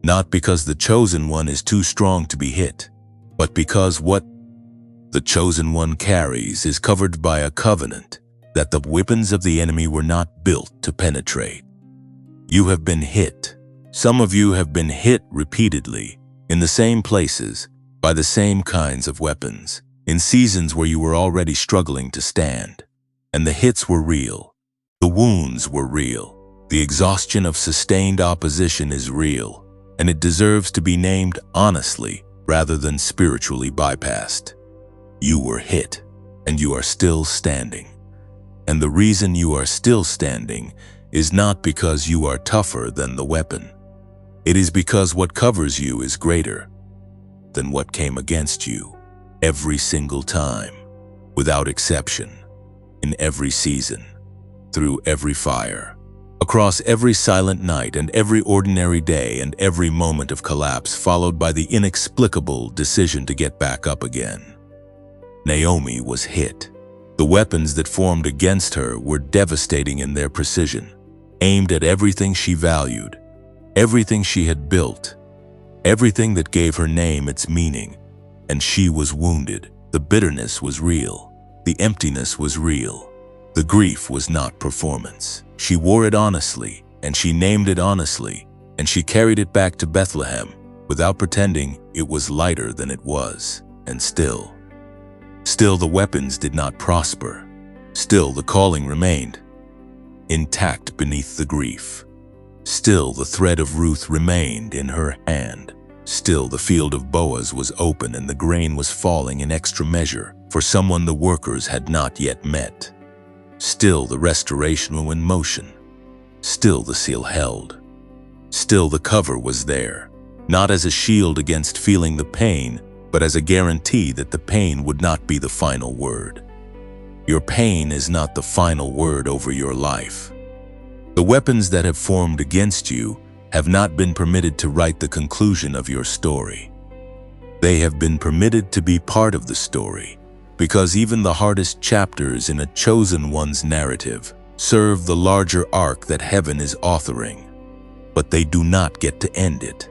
[SPEAKER 1] Not because the chosen one is too strong to be hit, but because what the chosen one carries is covered by a covenant that the weapons of the enemy were not built to penetrate. You have been hit. Some of you have been hit repeatedly, in the same places, by the same kinds of weapons, in seasons where you were already struggling to stand. And the hits were real. The wounds were real. The exhaustion of sustained opposition is real, and it deserves to be named honestly rather than spiritually bypassed. You were hit, and you are still standing. And the reason you are still standing is not because you are tougher than the weapon. It is because what covers you is greater than what came against you every single time, without exception, in every season, through every fire, across every silent night and every ordinary day and every moment of collapse followed by the inexplicable decision to get back up again. Naomi was hit. The weapons that formed against her were devastating in their precision, aimed at everything she valued, everything she had built, everything that gave her name its meaning, and she was wounded. The bitterness was real. The emptiness was real. The grief was not performance. She wore it honestly, and she named it honestly, and she carried it back to Bethlehem without pretending it was lighter than it was. And still the weapons did not prosper. Still the calling remained intact beneath the grief. Still the thread of Ruth remained in her hand. Still the field of Boaz was open and the grain was falling in extra measure for someone the workers had not yet met. Still the restoration was in motion. Still the seal held. Still the cover was there, not as a shield against feeling the pain, but as a guarantee that the pain would not be the final word. Your pain is not the final word over your life. The weapons that have formed against you have not been permitted to write the conclusion of your story. They have been permitted to be part of the story, because even the hardest chapters in a chosen one's narrative serve the larger arc that heaven is authoring. But they do not get to end it.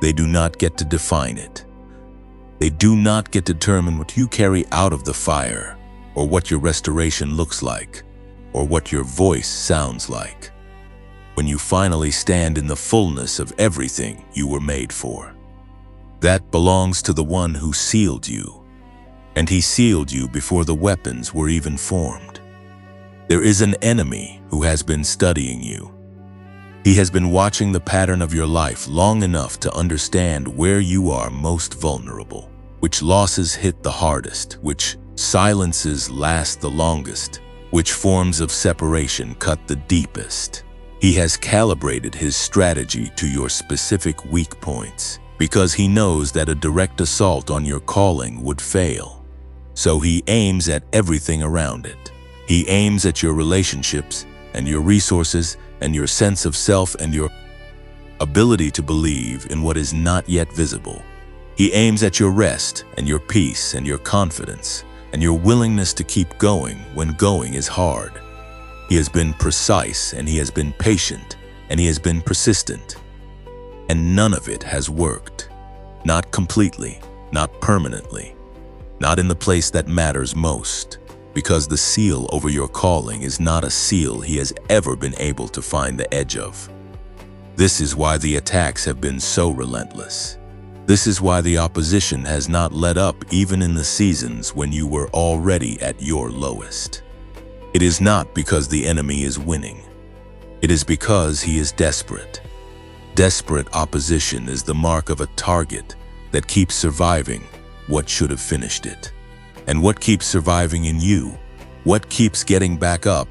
[SPEAKER 1] They do not get to define it. They do not get to determine what you carry out of the fire, or what your restoration looks like, or what your voice sounds like, when you finally stand in the fullness of everything you were made for. That belongs to the one who sealed you, and he sealed you before the weapons were even formed. There is an enemy who has been studying you. He has been watching the pattern of your life long enough to understand where you are most vulnerable, which losses hit the hardest, which silences last the longest, which forms of separation cut the deepest. He has calibrated his strategy to your specific weak points because he knows that a direct assault on your calling would fail. So he aims at everything around it. He aims at your relationships and your resources and your sense of self and your ability to believe in what is not yet visible. He aims at your rest and your peace and your confidence and your willingness to keep going when going is hard. He has been precise and he has been patient and he has been persistent. And none of it has worked. Not completely, not permanently, not in the place that matters most, because the seal over your calling is not a seal he has ever been able to find the edge of. This is why the attacks have been so relentless. This is why the opposition has not let up even in the seasons when you were already at your lowest. It is not because the enemy is winning. It is because he is desperate. Desperate opposition is the mark of a target that keeps surviving what should have finished it. And what keeps surviving in you? What keeps getting back up?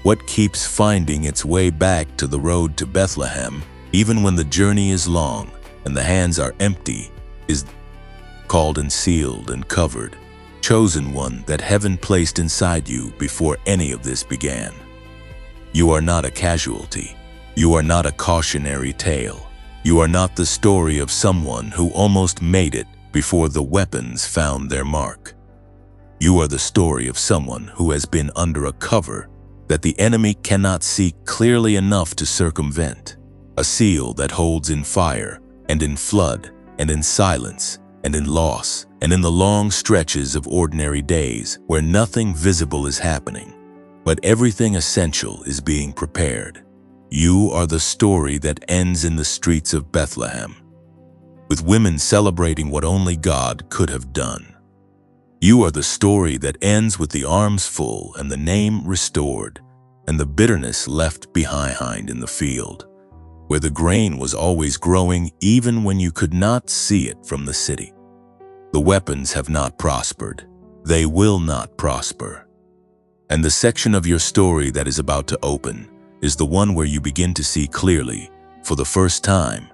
[SPEAKER 1] What keeps finding its way back to the road to Bethlehem, even when the journey is long and the hands are empty, is called and sealed and covered, chosen one that heaven placed inside you before any of this began. You are not a casualty. You are not a cautionary tale. You are not the story of someone who almost made it before the weapons found their mark. You are the story of someone who has been under a cover that the enemy cannot see clearly enough to circumvent. A seal that holds in fire and in flood and in silence and in loss and in the long stretches of ordinary days where nothing visible is happening, but everything essential is being prepared. You are the story that ends in the streets of Bethlehem, with women celebrating what only God could have done. You are the story that ends with the arms full and the name restored and the bitterness left behind in the field, where the grain was always growing even when you could not see it from the city. The weapons have not prospered. They will not prosper. And the section of your story that is about to open is the one where you begin to see clearly, for the first time,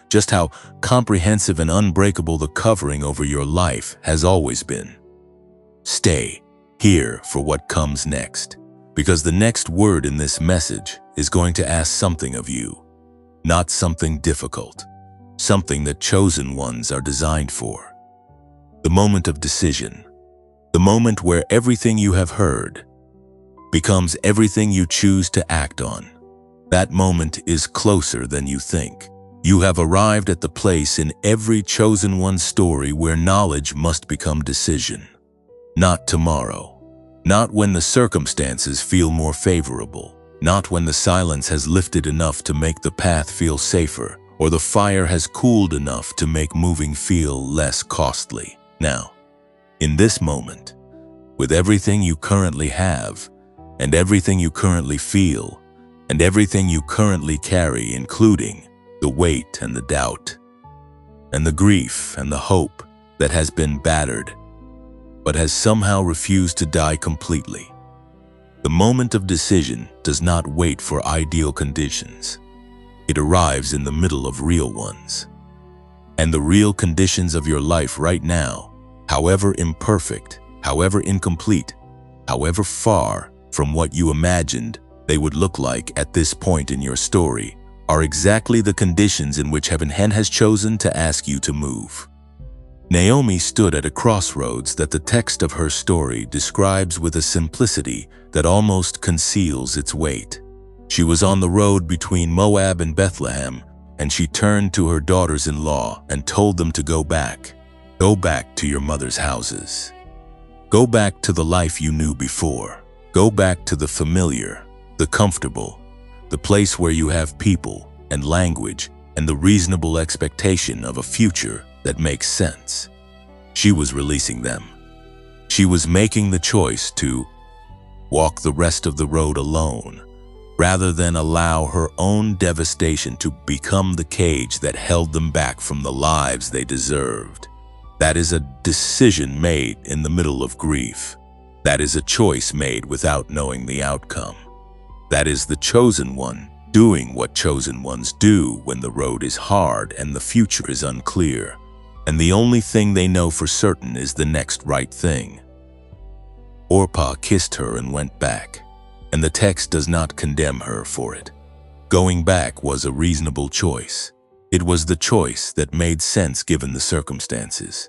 [SPEAKER 1] just how comprehensive and unbreakable the covering over your life has always been. Stay here for what comes next, because the next word in this message is going to ask something of you, not something difficult, something that chosen ones are designed for. The moment of decision, the moment where everything you have heard becomes everything you choose to act on. That moment is closer than you think. You have arrived at the place in every chosen one's story where knowledge must become decision. Not tomorrow, not when the circumstances feel more favorable, not when the silence has lifted enough to make the path feel safer, or the fire has cooled enough to make moving feel less costly. Now, in this moment, with everything you currently have, and everything you currently feel, and everything you currently carry, including the weight and the doubt, and the grief and the hope that has been battered, but has somehow refused to die completely. The moment of decision does not wait for ideal conditions. It arrives in the middle of real ones. And the real conditions of your life right now, however imperfect, however incomplete, however far from what you imagined they would look like at this point in your story, are exactly the conditions in which heaven has chosen to ask you to move. Naomi stood at a crossroads that the text of her story describes with a simplicity that almost conceals its weight. She was on the road between Moab and Bethlehem, and she turned to her daughters-in-law and told them to go back. Go back to your mother's houses. Go back to the life you knew before. Go back to the familiar, the comfortable, the place where you have people and language and the reasonable expectation of a future that makes sense. She was releasing them. She was making the choice to walk the rest of the road alone, rather than allow her own devastation to become the cage that held them back from the lives they deserved. That is a decision made in the middle of grief. That is a choice made without knowing the outcome. That is the chosen one doing what chosen ones do when the road is hard and the future is unclear, and the only thing they know for certain is the next right thing. Orpah kissed her and went back, and the text does not condemn her for it. Going back was a reasonable choice. It was the choice that made sense given the circumstances.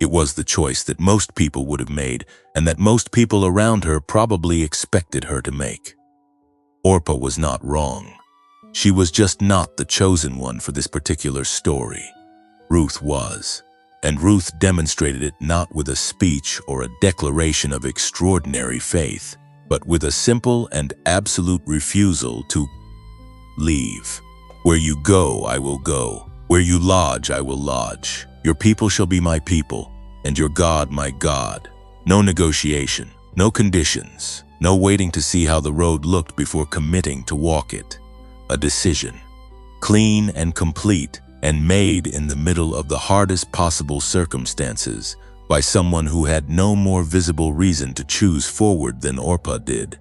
[SPEAKER 1] It was the choice that most people would have made and that most people around her probably expected her to make. Orpah was not wrong. She was just not the chosen one for this particular story. Ruth was, and Ruth demonstrated it not with a speech or a declaration of extraordinary faith, but with a simple and absolute refusal to leave. Where you go, I will go. Where you lodge, I will lodge. Your people shall be my people, and your God my God. No negotiation, no conditions, no waiting to see how the road looked before committing to walk it. A decision, clean and complete, and made in the middle of the hardest possible circumstances by someone who had no more visible reason to choose forward than Orpah did,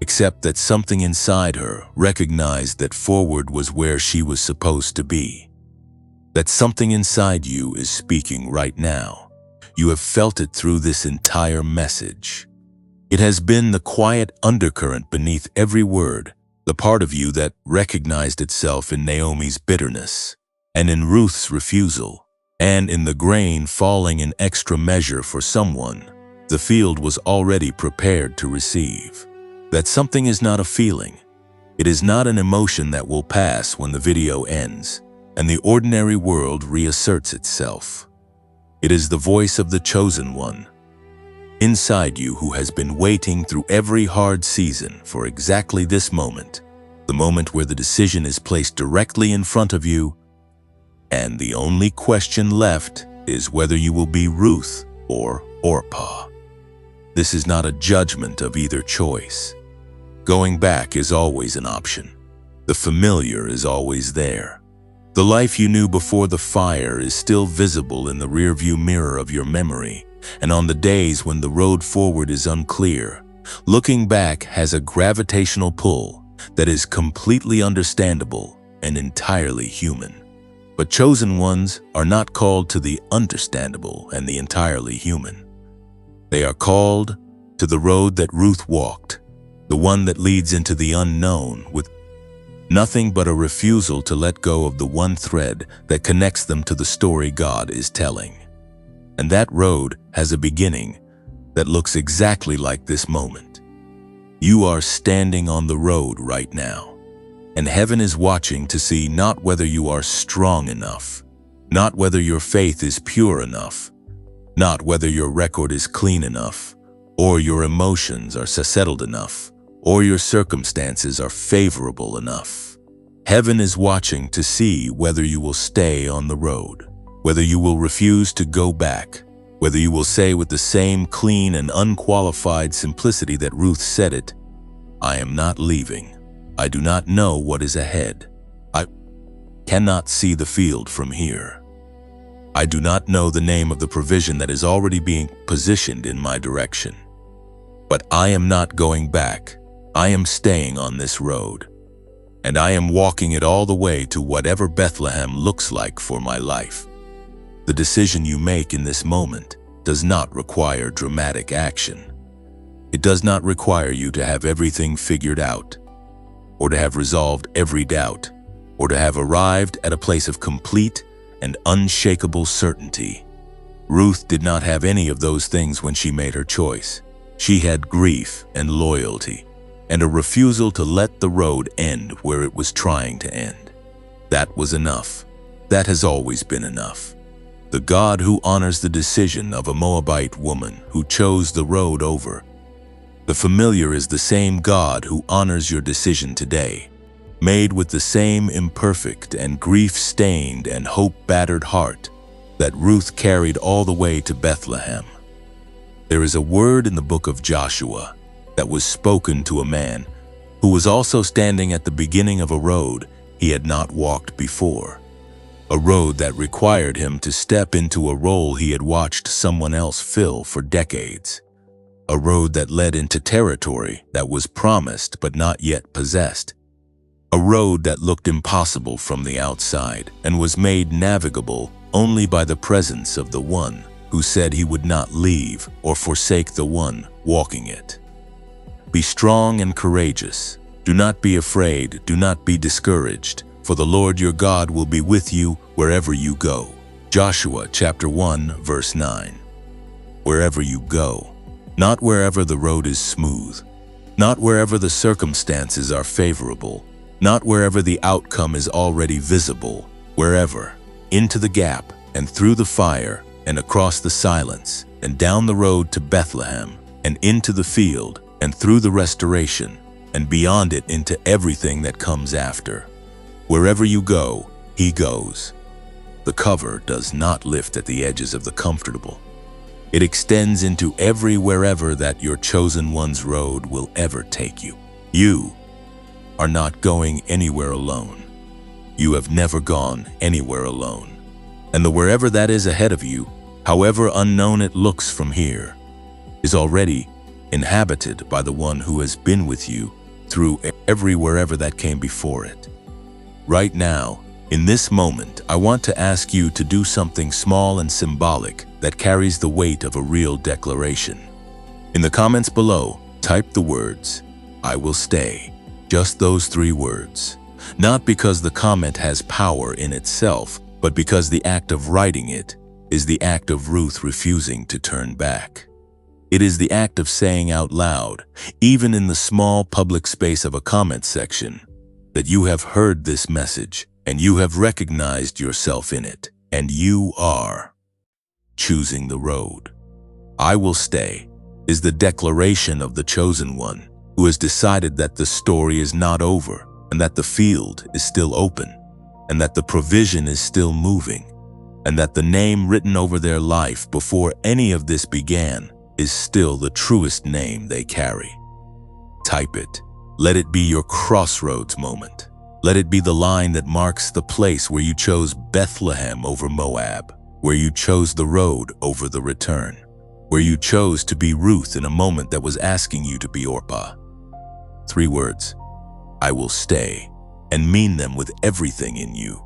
[SPEAKER 1] except that something inside her recognized that forward was where she was supposed to be. That something inside you is speaking right now. You have felt it through this entire message. It has been the quiet undercurrent beneath every word, the part of you that recognized itself in Naomi's bitterness, and in Ruth's refusal, and in the grain falling in extra measure for someone the field was already prepared to receive. That something is not a feeling. It is not an emotion that will pass when the video ends and the ordinary world reasserts itself. It is the voice of the chosen one inside you who has been waiting through every hard season for exactly this moment, the moment where the decision is placed directly in front of you, and the only question left is whether you will be Ruth or Orpah. This is not a judgment of either choice. Going back is always an option. The familiar is always there. The life you knew before the fire is still visible in the rearview mirror of your memory, and on the days when the road forward is unclear, looking back has a gravitational pull that is completely understandable and entirely human. But chosen ones are not called to the understandable and the entirely human. They are called to the road that Ruth walked, the one that leads into the unknown with nothing but a refusal to let go of the one thread that connects them to the story God is telling. And that road has a beginning that looks exactly like this moment. You are standing on the road right now, and heaven is watching to see not whether you are strong enough, not whether your faith is pure enough, not whether your record is clean enough, or your emotions are settled enough, or your circumstances are favorable enough. Heaven is watching to see whether you will stay on the road, whether you will refuse to go back, whether you will say with the same clean and unqualified simplicity that Ruth said it, I am not leaving. I do not know what is ahead. I cannot see the field from here. I do not know the name of the provision that is already being positioned in my direction. But I am not going back. I am staying on this road. And I am walking it all the way to whatever Bethlehem looks like for my life. The decision you make in this moment does not require dramatic action. It does not require you to have everything figured out, or to have resolved every doubt, or to have arrived at a place of complete and unshakable certainty. Ruth did not have any of those things when she made her choice. She had grief and loyalty, and a refusal to let the road end where it was trying to end. That was enough. That has always been enough. The God who honors the decision of a Moabite woman who chose the road over. The familiar is the same God who honors your decision today, made with the same imperfect and grief-stained and hope-battered heart that Ruth carried all the way to Bethlehem. There is a word in the book of Joshua that was spoken to a man who was also standing at the beginning of a road he had not walked before. A road that required him to step into a role he had watched someone else fill for decades. A road that led into territory that was promised but not yet possessed. A road that looked impossible from the outside and was made navigable only by the presence of the one who said he would not leave or forsake the one walking it. Be strong and courageous. Do not be afraid, do not be discouraged, for the Lord your God will be with you wherever you go. Joshua chapter 1, verse 9. Wherever you go, not wherever the road is smooth, not wherever the circumstances are favorable, not wherever the outcome is already visible, wherever, into the gap and through the fire and across the silence and down the road to Bethlehem and into the field and through the restoration and beyond it into everything that comes after. Wherever you go, he goes. The cover does not lift at the edges of the comfortable. It extends into every wherever that your chosen one's road will ever take you. You are not going anywhere alone. You have never gone anywhere alone. And the wherever that is ahead of you, however unknown it looks from here, is already inhabited by the one who has been with you through every wherever that came before it. Right now, in this moment, I want to ask you to do something small and symbolic that carries the weight of a real declaration. In the comments below, type the words, "I will stay." Just those 3 words. Not because the comment has power in itself, but because the act of writing it is the act of Ruth refusing to turn back. It is the act of saying out loud, even in the small public space of a comment section, that you have heard this message and you have recognized yourself in it, and you are choosing the road. I will stay is the declaration of the chosen one who has decided that the story is not over and that the field is still open and that the provision is still moving and that the name written over their life before any of this began is still the truest name they carry. Type it. Let it be your crossroads moment. Let it be the line that marks the place where you chose Bethlehem over Moab, where you chose the road over the return, where you chose to be Ruth in a moment that was asking you to be Orpah. 3 words, I will stay, and mean them with everything in you.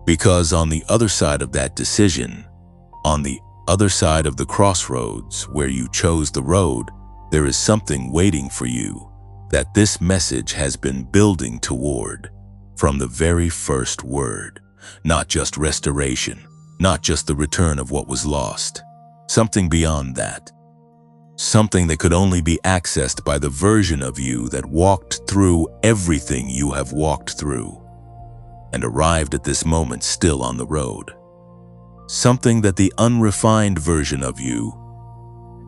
[SPEAKER 1] Because on the other side of that decision, on the other side of the crossroads where you chose the road, there is something waiting for you that this message has been building toward from the very first word. Not just restoration, not just the return of what was lost. Something beyond that. Something that could only be accessed by the version of you that walked through everything you have walked through and arrived at this moment still on the road. Something that the unrefined version of you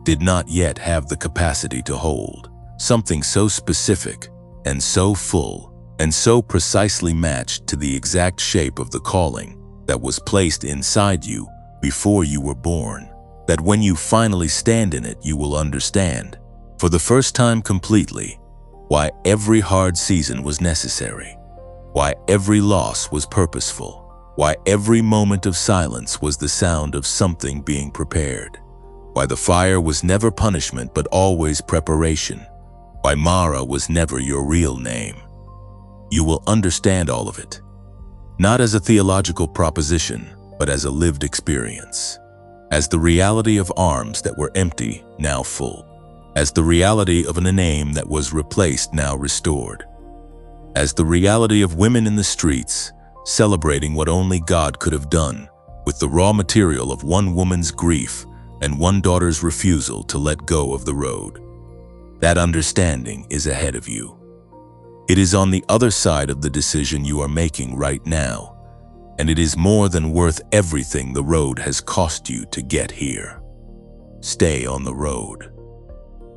[SPEAKER 1] did not yet have the capacity to hold. Something so specific and so full and so precisely matched to the exact shape of the calling that was placed inside you before you were born, that when you finally stand in it, you will understand, for the first time completely, why every hard season was necessary, why every loss was purposeful, why every moment of silence was the sound of something being prepared, why the fire was never punishment but always preparation, why Mara was never your real name. You will understand all of it, not as a theological proposition, but as a lived experience, as the reality of arms that were empty, now full, as the reality of a name that was replaced, now restored, as the reality of women in the streets celebrating what only God could have done with the raw material of one woman's grief and one daughter's refusal to let go of the road. That understanding is ahead of you. It is on the other side of the decision you are making right now, and it is more than worth everything the road has cost you to get here. Stay on the road.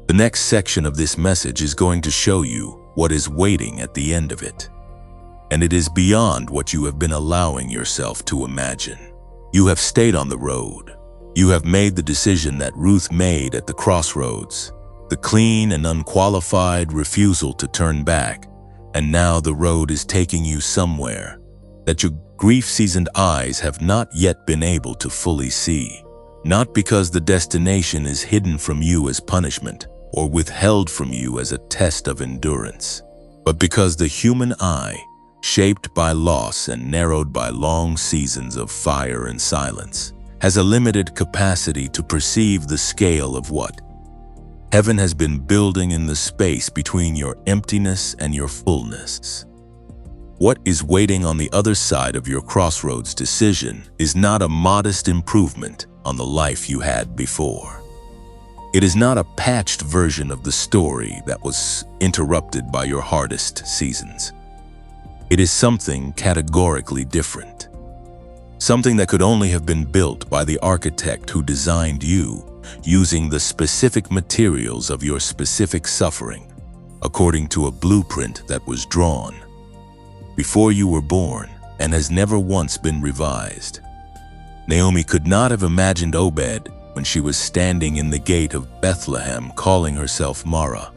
[SPEAKER 1] The next section of this message is going to show you what is waiting at the end of it, and it is beyond what you have been allowing yourself to imagine. You have stayed on the road. You have made the decision that Ruth made at the crossroads, the clean and unqualified refusal to turn back, and now the road is taking you somewhere that your grief-seasoned eyes have not yet been able to fully see. Not because the destination is hidden from you as punishment or withheld from you as a test of endurance, but because the human eye, shaped by loss and narrowed by long seasons of fire and silence, has a limited capacity to perceive the scale of what heaven has been building in the space between your emptiness and your fullness. What is waiting on the other side of your crossroads decision is not a modest improvement on the life you had before. It is not a patched version of the story that was interrupted by your hardest seasons. It is something categorically different. Something that could only have been built by the architect who designed you, using the specific materials of your specific suffering, according to a blueprint that was drawn before you were born and has never once been revised. Naomi could not have imagined Obed when she was standing in the gate of Bethlehem calling herself Mara.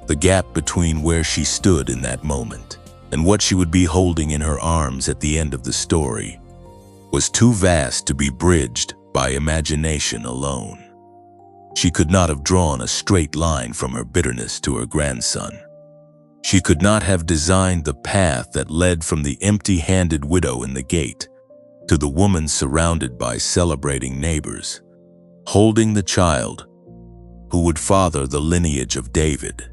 [SPEAKER 1] The gap between where she stood in that moment and what she would be holding in her arms at the end of the story was too vast to be bridged by imagination alone. She could not have drawn a straight line from her bitterness to her grandson. She could not have designed the path that led from the empty-handed widow in the gate to the woman surrounded by celebrating neighbors, holding the child who would father the lineage of David.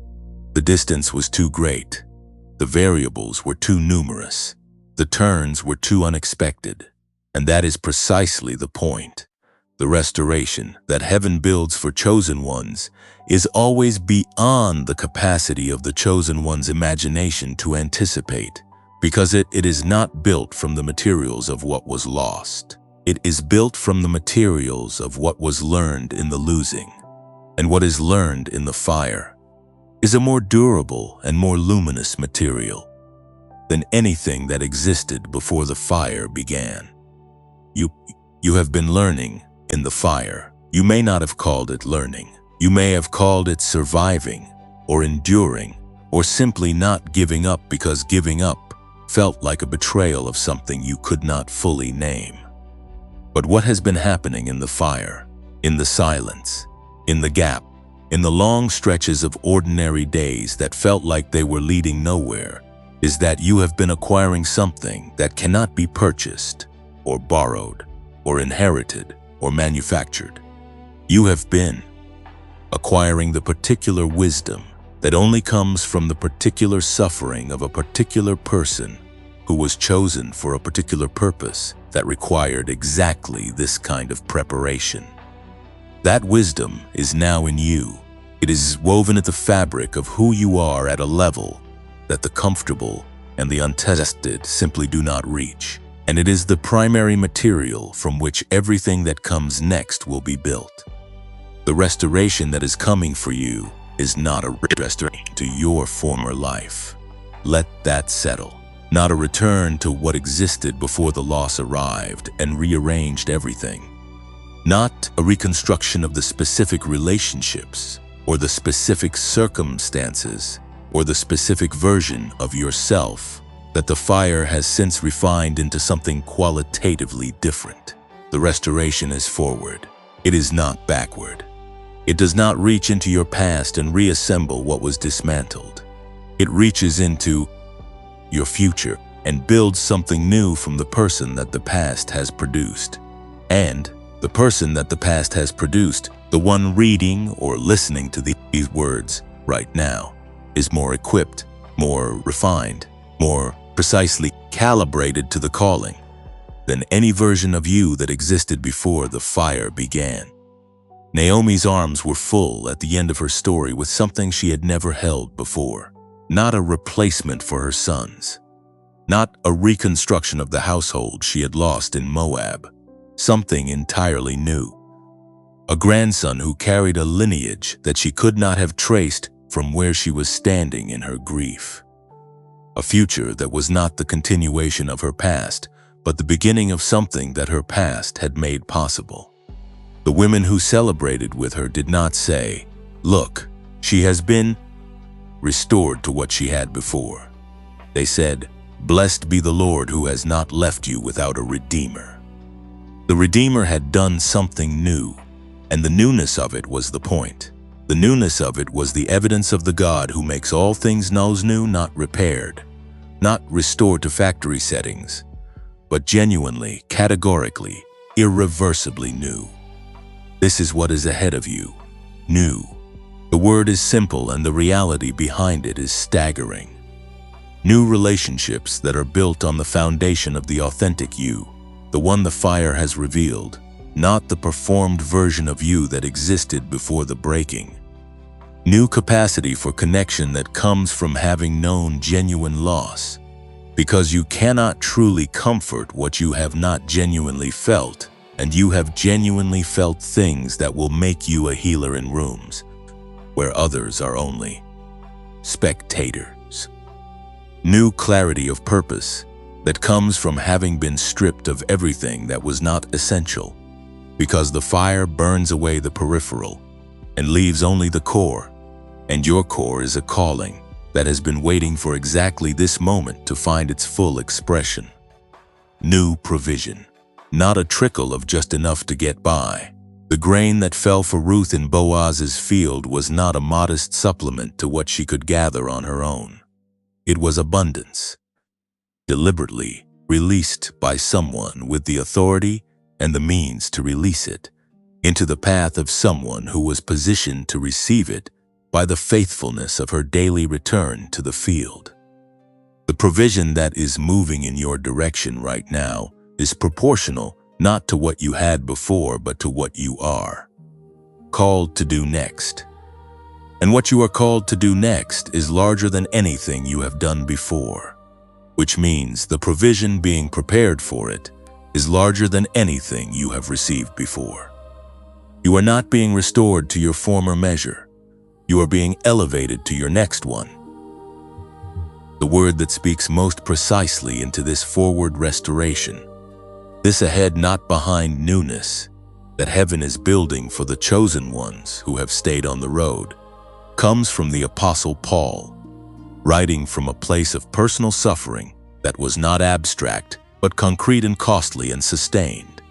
[SPEAKER 1] The distance was too great. The variables were too numerous. The turns were too unexpected. And that is precisely the point. The restoration that heaven builds for chosen ones is always beyond the capacity of the chosen one's imagination to anticipate, because it is not built from the materials of what was lost. It is built from the materials of what was learned in the losing. And what is learned in the fire is a more durable and more luminous material than anything that existed before the fire began. You have been learning in the fire. You may not have called it learning. You may have called it surviving or enduring or simply not giving up because giving up felt like a betrayal of something you could not fully name. But what has been happening in the fire, in the silence, in the gap, in the long stretches of ordinary days that felt like they were leading nowhere, is that you have been acquiring something that cannot be purchased or borrowed or inherited or manufactured. You have been acquiring the particular wisdom that only comes from the particular suffering of a particular person who was chosen for a particular purpose that required exactly this kind of preparation. That wisdom is now in you. It is woven at the fabric of who you are at a level that the comfortable and the untested simply do not reach. And it is the primary material from which everything that comes next will be built. The restoration that is coming for you is not a restoration to your former life. Let that settle. Not a return to what existed before the loss arrived and rearranged everything. Not a reconstruction of the specific relationships or the specific circumstances or the specific version of yourself that the fire has since refined into something qualitatively different. The restoration is forward. It is not backward. It does not reach into your past and reassemble what was dismantled. It reaches into your future and builds something new from the person that the past has produced. And the person that the past has produced, the one reading or listening to these words right now, is more equipped, more refined, more precisely calibrated to the calling than any version of you that existed before the fire began. Naomi's arms were full at the end of her story with something she had never held before. Not a replacement for her sons. Not a reconstruction of the household she had lost in Moab. Something entirely new. A grandson who carried a lineage that she could not have traced from where she was standing in her grief. A future that was not the continuation of her past, but the beginning of something that her past had made possible. The women who celebrated with her did not say, "Look, She has been restored to what she had before. They said, "Blessed be the Lord who has not left you without a Redeemer." The Redeemer had done something new, and the newness of it was the point. The newness of it was the evidence of the God who makes all things new, not repaired, not restored to factory settings, but genuinely, categorically, irreversibly new. This is what is ahead of you, new. The word is simple and the reality behind it is staggering. New relationships that are built on the foundation of the authentic you, the one the fire has revealed, not the performed version of you that existed before the breaking. New capacity for connection that comes from having known genuine loss, because you cannot truly comfort what you have not genuinely felt, and you have genuinely felt things that will make you a healer in rooms where others are only spectators. New clarity of purpose that comes from having been stripped of everything that was not essential, because the fire burns away the peripheral and leaves only the core, and your core is a calling that has been waiting for exactly this moment to find its full expression. New provision, not a trickle of just enough to get by. The grain that fell for Ruth in Boaz's field was not a modest supplement to what she could gather on her own. It was abundance, deliberately released by someone with the authority and the means to release it, into the path of someone who was positioned to receive it by the faithfulness of her daily return to the field. The provision that is moving in your direction right now is proportional not to what you had before, but to what you are called to do next. And what you are called to do next is larger than anything you have done before, which means the provision being prepared for it is larger than anything you have received before. You are not being restored to your former measure. You are being elevated to your next one. The word that speaks most precisely into this forward restoration, this ahead not behind newness that heaven is building for the chosen ones who have stayed on the road, comes from the Apostle Paul, writing from a place of personal suffering that was not abstract but concrete and costly and sustained,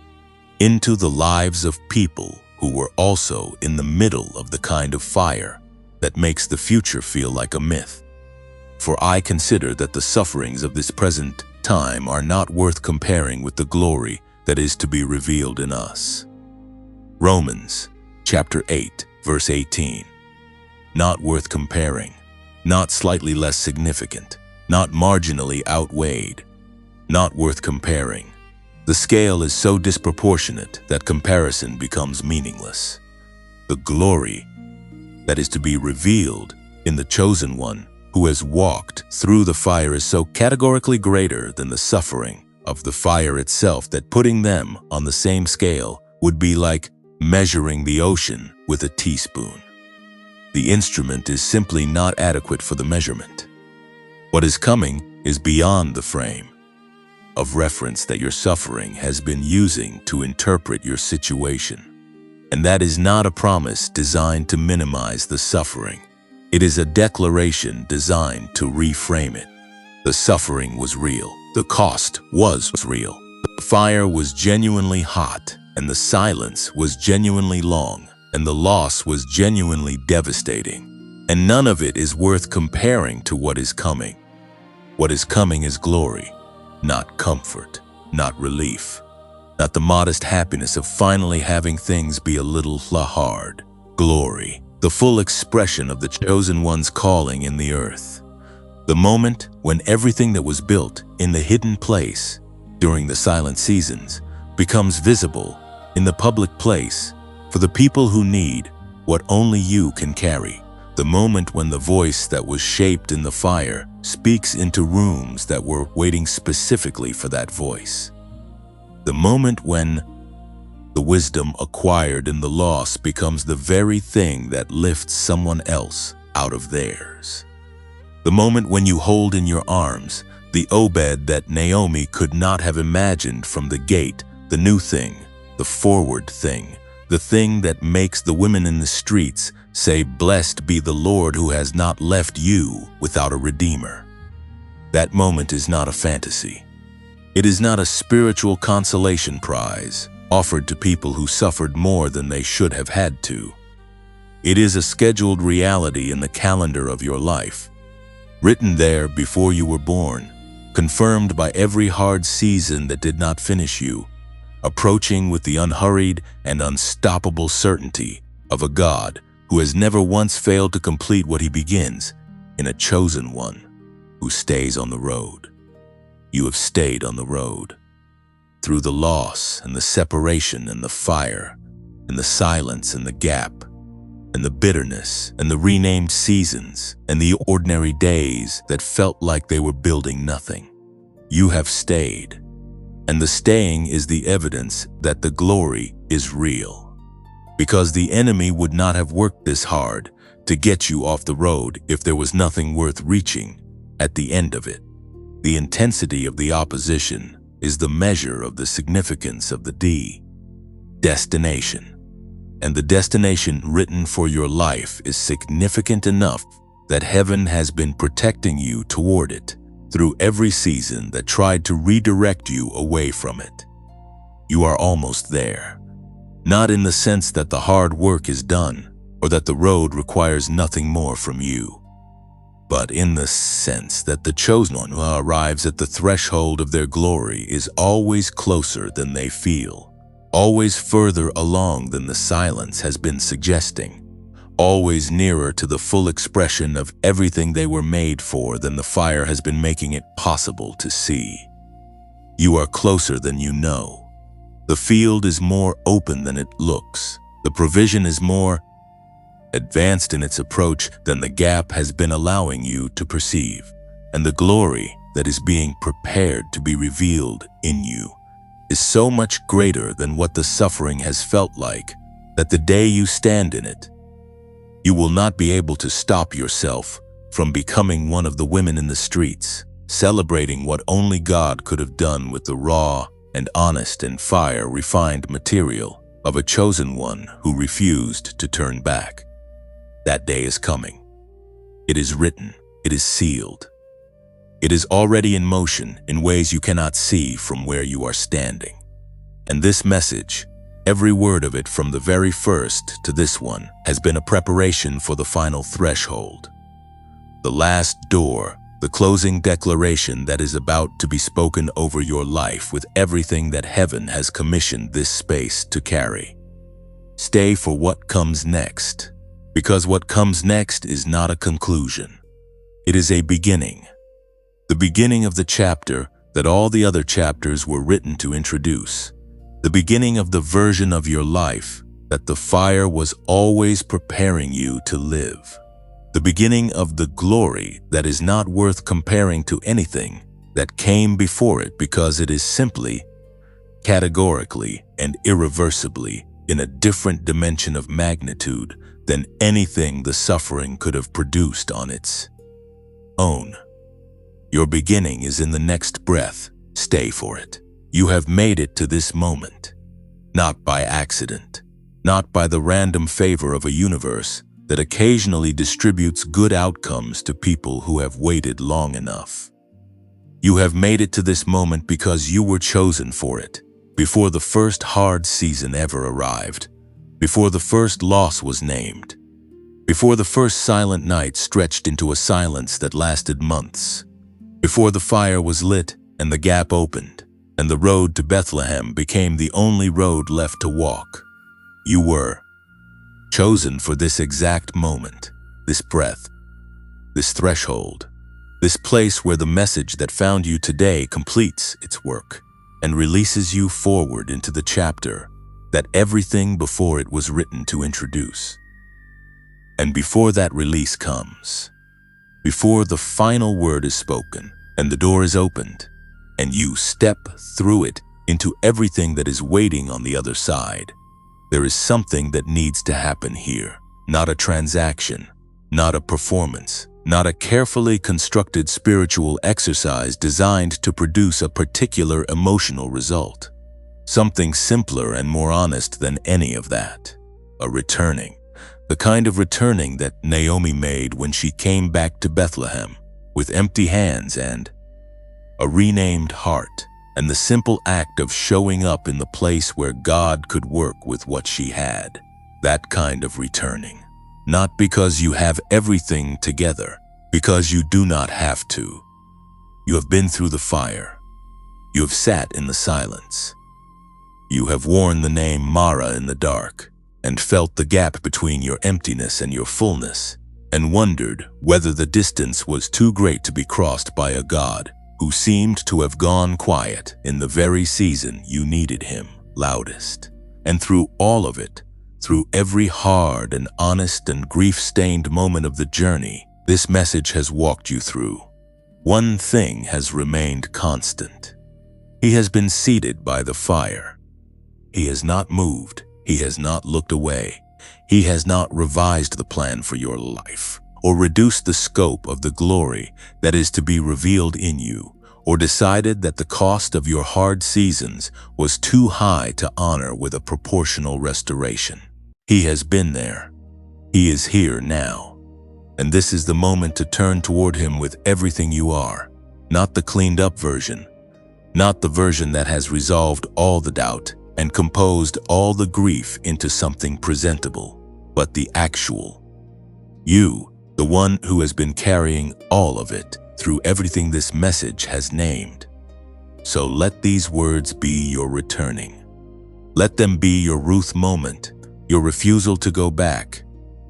[SPEAKER 1] into the lives of people who were also in the middle of the kind of fire that makes the future feel like a myth. For I consider that the sufferings of this present time are not worth comparing with the glory that is to be revealed in us. Romans chapter 8, verse 18. Not worth comparing, not slightly less significant, not marginally outweighed, not worth comparing. The scale is so disproportionate that comparison becomes meaningless. The glory that is to be revealed in the chosen one who has walked through the fire is so categorically greater than the suffering of the fire itself that putting them on the same scale would be like measuring the ocean with a teaspoon. The instrument is simply not adequate for the measurement. What is coming is beyond the frame of reference that your suffering has been using to interpret your situation. And that is not a promise designed to minimize the suffering. It is a declaration designed to reframe it. The suffering was real. The cost was real. The fire was genuinely hot, and the silence was genuinely long, and the loss was genuinely devastating. And none of it is worth comparing to what is coming. What is coming is glory, not comfort, not relief, not the modest happiness of finally having things be a little hard. Glory, the full expression of the chosen one's calling in the earth. The moment when everything that was built in the hidden place during the silent seasons becomes visible in the public place for the people who need what only you can carry. The moment when the voice that was shaped in the fire speaks into rooms that were waiting specifically for that voice. The moment when the wisdom acquired in the loss becomes the very thing that lifts someone else out of theirs. The moment when you hold in your arms the Obed that Naomi could not have imagined from the gate, the new thing, the forward thing, the thing that makes the women in the streets say, "Blessed be the Lord who has not left you without a redeemer." That moment is not a fantasy. It is not a spiritual consolation prize offered to people who suffered more than they should have had to. It is a scheduled reality in the calendar of your life, written there before you were born, confirmed by every hard season that did not finish you, approaching with the unhurried and unstoppable certainty of a God who has never once failed to complete what he begins, in a chosen one who stays on the road. You have stayed on the road, through the loss and the separation and the fire and the silence and the gap and the bitterness and the renamed seasons and the ordinary days that felt like they were building nothing. You have stayed, and the staying is the evidence that the glory is real. Because the enemy would not have worked this hard to get you off the road if there was nothing worth reaching at the end of it. The intensity of the opposition is the measure of the significance of the destination. And the destination written for your life is significant enough that heaven has been protecting you toward it through every season that tried to redirect you away from it. You are almost there, not in the sense that the hard work is done or that the road requires nothing more from you, but in the sense that the chosen one who arrives at the threshold of their glory is always closer than they feel, always further along than the silence has been suggesting, always nearer to the full expression of everything they were made for than the fire has been making it possible to see. You are closer than you know. The field is more open than it looks. The provision is more advanced in its approach than the gap has been allowing you to perceive. And the glory that is being prepared to be revealed in you is so much greater than what the suffering has felt like that the day you stand in it, you will not be able to stop yourself from becoming one of the women in the streets, celebrating what only God could have done with the raw and honest and fire-refined material of a chosen one who refused to turn back. That day is coming. It is written. It is sealed. It is already in motion in ways you cannot see from where you are standing. And this message, every word of it from the very first to this one, has been a preparation for the final threshold. The last door, the closing declaration that is about to be spoken over your life with everything that heaven has commissioned this space to carry. Stay for what comes next, because what comes next is not a conclusion. It is a beginning. The beginning of the chapter that all the other chapters were written to introduce. The beginning of the version of your life that the fire was always preparing you to live. The beginning of the glory that is not worth comparing to anything that came before it because it is simply, categorically, and irreversibly in a different dimension of magnitude than anything the suffering could have produced on its own. Your beginning is in the next breath. Stay for it. You have made it to this moment, not by accident, not by the random favor of a universe that occasionally distributes good outcomes to people who have waited long enough. You have made it to this moment because you were chosen for it, before the first hard season ever arrived, before the first loss was named, before the first silent night stretched into a silence that lasted months, before the fire was lit and the gap opened, and the road to Bethlehem became the only road left to walk. You were chosen for this exact moment, this breath, this threshold, this place where the message that found you today completes its work and releases you forward into the chapter that everything before it was written to introduce. And before that release comes, before the final word is spoken and the door is opened, and you step through it into everything that is waiting on the other side, there is something that needs to happen here. Not a transaction, not a performance, not a carefully constructed spiritual exercise designed to produce a particular emotional result. Something simpler and more honest than any of that. A returning. The kind of returning that Naomi made when she came back to Bethlehem with empty hands and a renamed heart, and the simple act of showing up in the place where God could work with what she had. That kind of returning. Not because you have everything together, because you do not have to. You have been through the fire. You have sat in the silence. You have worn the name Mara in the dark, and felt the gap between your emptiness and your fullness, and wondered whether the distance was too great to be crossed by a God who seemed to have gone quiet in the very season you needed him loudest. And through all of it, through every hard and honest and grief-stained moment of the journey, this message has walked you through. One thing has remained constant. He has been seated by the fire. He has not moved. He has not looked away. He has not revised the plan for your life, or reduced the scope of the glory that is to be revealed in you, or decided that the cost of your hard seasons was too high to honor with a proportional restoration. He has been there. He is here now. And this is the moment to turn toward him with everything you are, not the cleaned-up version, not the version that has resolved all the doubt and composed all the grief into something presentable, but the actual. You, the one who has been carrying all of it through everything this message has named. So let these words be your returning. Let them be your Ruth moment, your refusal to go back,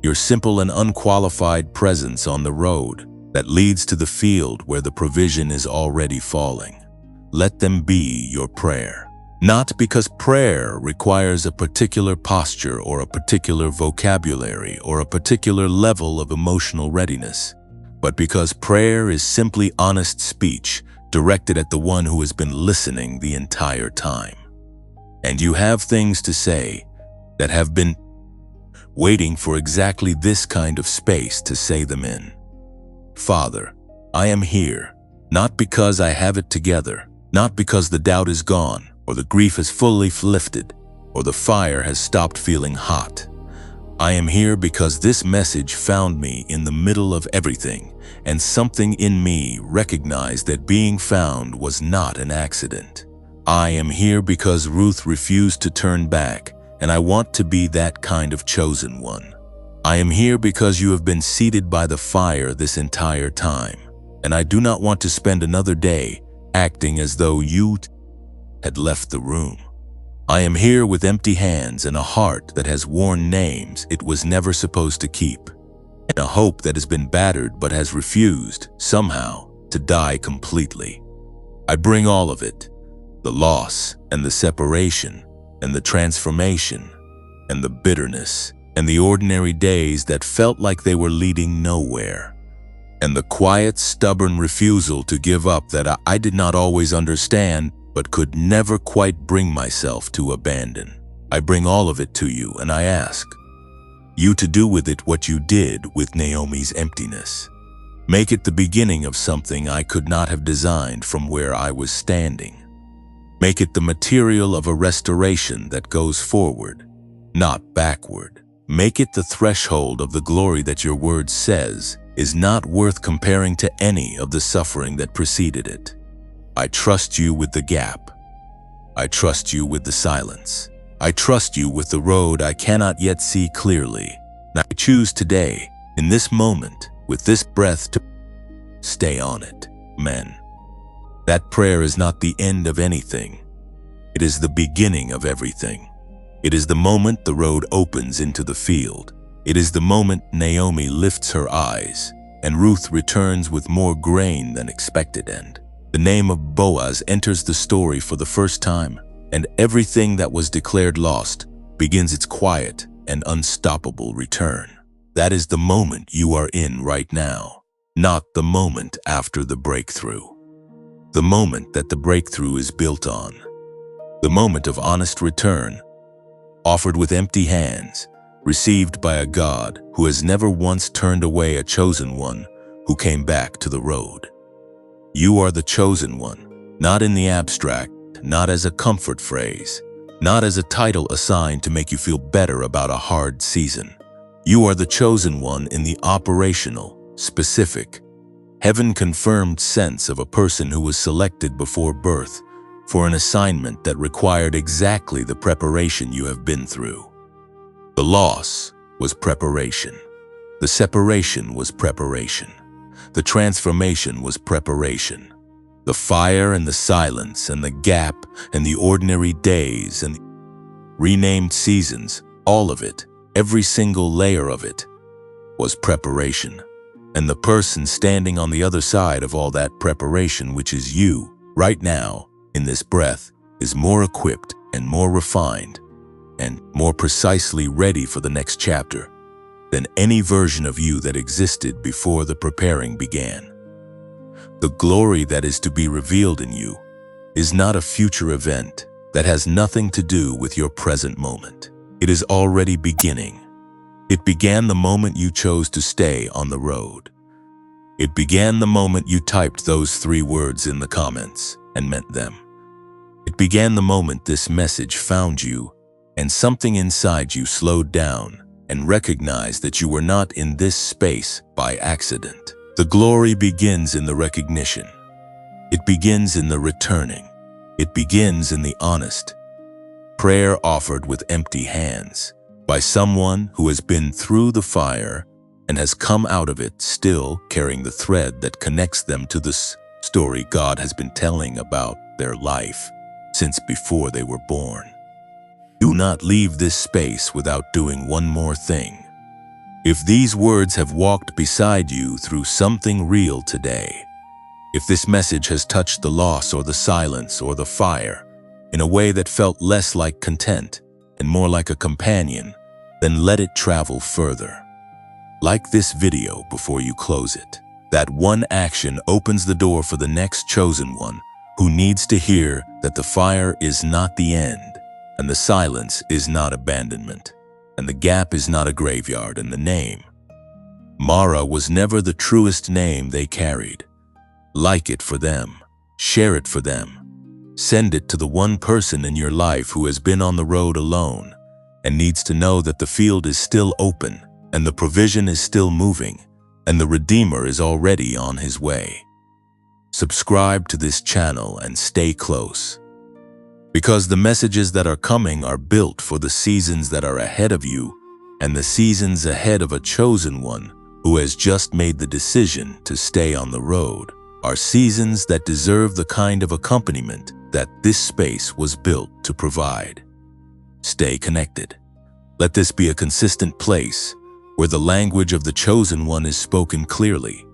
[SPEAKER 1] your simple and unqualified presence on the road that leads to the field where the provision is already falling. Let them be your prayer. Not because prayer requires a particular posture or a particular vocabulary or a particular level of emotional readiness, but because prayer is simply honest speech directed at the one who has been listening the entire time. And you have things to say that have been waiting for exactly this kind of space to say them in. Father, I am here, not because I have it together, not because the doubt is gone, or the grief is fully lifted, or the fire has stopped feeling hot. I am here because this message found me in the middle of everything, and something in me recognized that being found was not an accident. I am here because Ruth refused to turn back, and I want to be that kind of chosen one. I am here because you have been seated by the fire this entire time, and I do not want to spend another day acting as though you had left the room. I am here with empty hands and a heart that has worn names it was never supposed to keep, and a hope that has been battered but has refused, somehow, to die completely. I bring all of it, the loss and the separation and the transformation and the bitterness and the ordinary days that felt like they were leading nowhere, and the quiet, stubborn refusal to give up that I did not always understand but could never quite bring myself to abandon. I bring all of it to you, and I ask you to do with it what you did with Naomi's emptiness. Make it the beginning of something I could not have designed from where I was standing. Make it the material of a restoration that goes forward, not backward. Make it the threshold of the glory that your word says is not worth comparing to any of the suffering that preceded it. I trust you with the gap. I trust you with the silence. I trust you with the road I cannot yet see clearly. And I choose today, in this moment, with this breath, to stay on it. Amen. That prayer is not the end of anything. It is the beginning of everything. It is the moment the road opens into the field. It is the moment Naomi lifts her eyes, and Ruth returns with more grain than expected, and the name of Boaz enters the story for the first time, and everything that was declared lost begins its quiet and unstoppable return. That is the moment you are in right now, not the moment after the breakthrough. The moment that the breakthrough is built on. The moment of honest return, offered with empty hands, received by a God who has never once turned away a chosen one who came back to the road. You are the chosen one, not in the abstract, not as a comfort phrase, not as a title assigned to make you feel better about a hard season. You are the chosen one in the operational, specific, heaven-confirmed sense of a person who was selected before birth for an assignment that required exactly the preparation you have been through. The loss was preparation. The separation was preparation. The transformation was preparation. The fire and the silence and the gap and the ordinary days and renamed seasons, all of it, every single layer of it, was preparation. And the person standing on the other side of all that preparation, which is you, right now, in this breath, is more equipped and more refined and more precisely ready for the next chapter than any version of you that existed before the preparing began. The glory that is to be revealed in you is not a future event that has nothing to do with your present moment. It is already beginning. It began the moment you chose to stay on the road. It began the moment you typed those 3 words in the comments and meant them. It began the moment this message found you and something inside you slowed down and recognized that you were not in this space by accident. The glory begins in the recognition. It begins in the returning. It begins in the honest prayer offered with empty hands by someone who has been through the fire and has come out of it still carrying the thread that connects them to the story God has been telling about their life since before they were born. Do not leave this space without doing one more thing. If these words have walked beside you through something real today, if this message has touched the loss or the silence or the fire in a way that felt less like content and more like a companion, then let it travel further. Like this video before you close it. That one action opens the door for the next chosen one who needs to hear that the fire is not the end, and the silence is not abandonment, and the gap is not a graveyard, and the name, Mara, was never the truest name they carried. Like it for them. Share it for them. Send it to the one person in your life who has been on the road alone and needs to know that the field is still open and the provision is still moving and the Redeemer is already on his way. Subscribe to this channel and stay close, because the messages that are coming are built for the seasons that are ahead of you and the seasons ahead of a chosen one who has just made the decision to stay on the road are seasons that deserve the kind of accompaniment that this space was built to provide. Stay connected. Let this be a consistent place where the language of the chosen one is spoken clearly,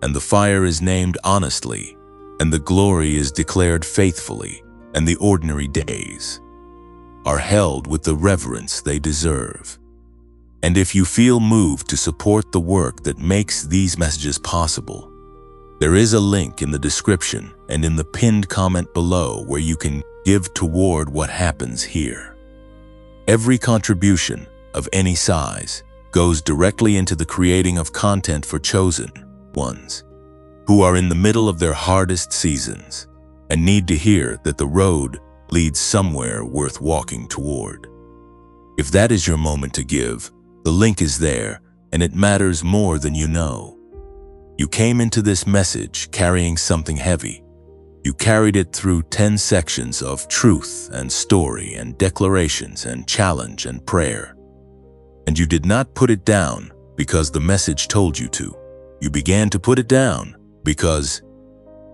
[SPEAKER 1] and the fire is named honestly, and the glory is declared faithfully, and the ordinary days are held with the reverence they deserve. And if you feel moved to support the work that makes these messages possible, there is a link in the description and in the pinned comment below where you can give toward what happens here. Every contribution of any size goes directly into the creating of content for chosen ones who are in the middle of their hardest seasons and need to hear that the road leads somewhere worth walking toward. If that is your moment to give, the link is there, and it matters more than you know. You came into this message carrying something heavy. You carried it through 10 sections of truth and story and declarations and challenge and prayer. And you did not put it down because the message told you to. You began to put it down because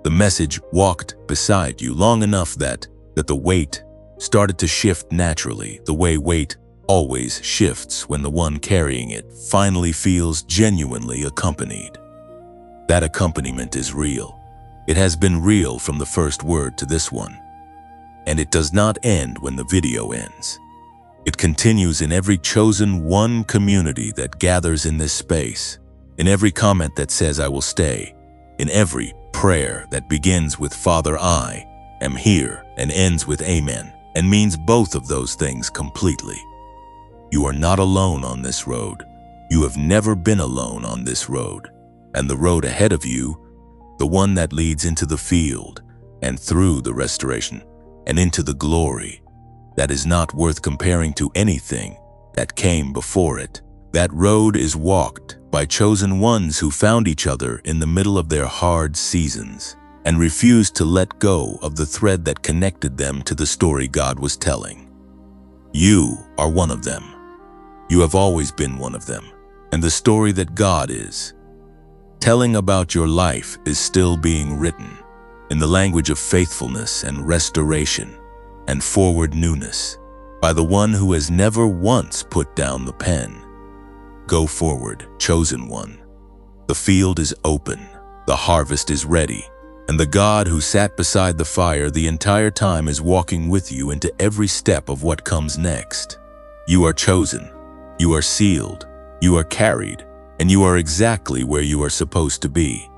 [SPEAKER 1] the message walked beside you long enough that the weight started to shift naturally, the way weight always shifts when the one carrying it finally feels genuinely accompanied. That accompaniment is real. It has been real from the first word to this one. And it does not end when the video ends. It continues in every chosen one community that gathers in this space, in every comment that says I will stay, in every prayer that begins with Father, I am here and ends with Amen and means both of those things completely. You are not alone on this road. You have never been alone on this road. And the road ahead of you, the one that leads into the field and through the restoration and into the glory, that is not worth comparing to anything that came before it. That road is walked by chosen ones who found each other in the middle of their hard seasons and refused to let go of the thread that connected them to the story God was telling. You are one of them. You have always been one of them, and the story that God is telling about your life is still being written in the language of faithfulness and restoration and forward newness by the one who has never once put down the pen. Go forward, chosen one. The field is open, the harvest is ready, and the God who sat beside the fire the entire time is walking with you into every step of what comes next. You are chosen, you are sealed, you are carried, and you are exactly where you are supposed to be.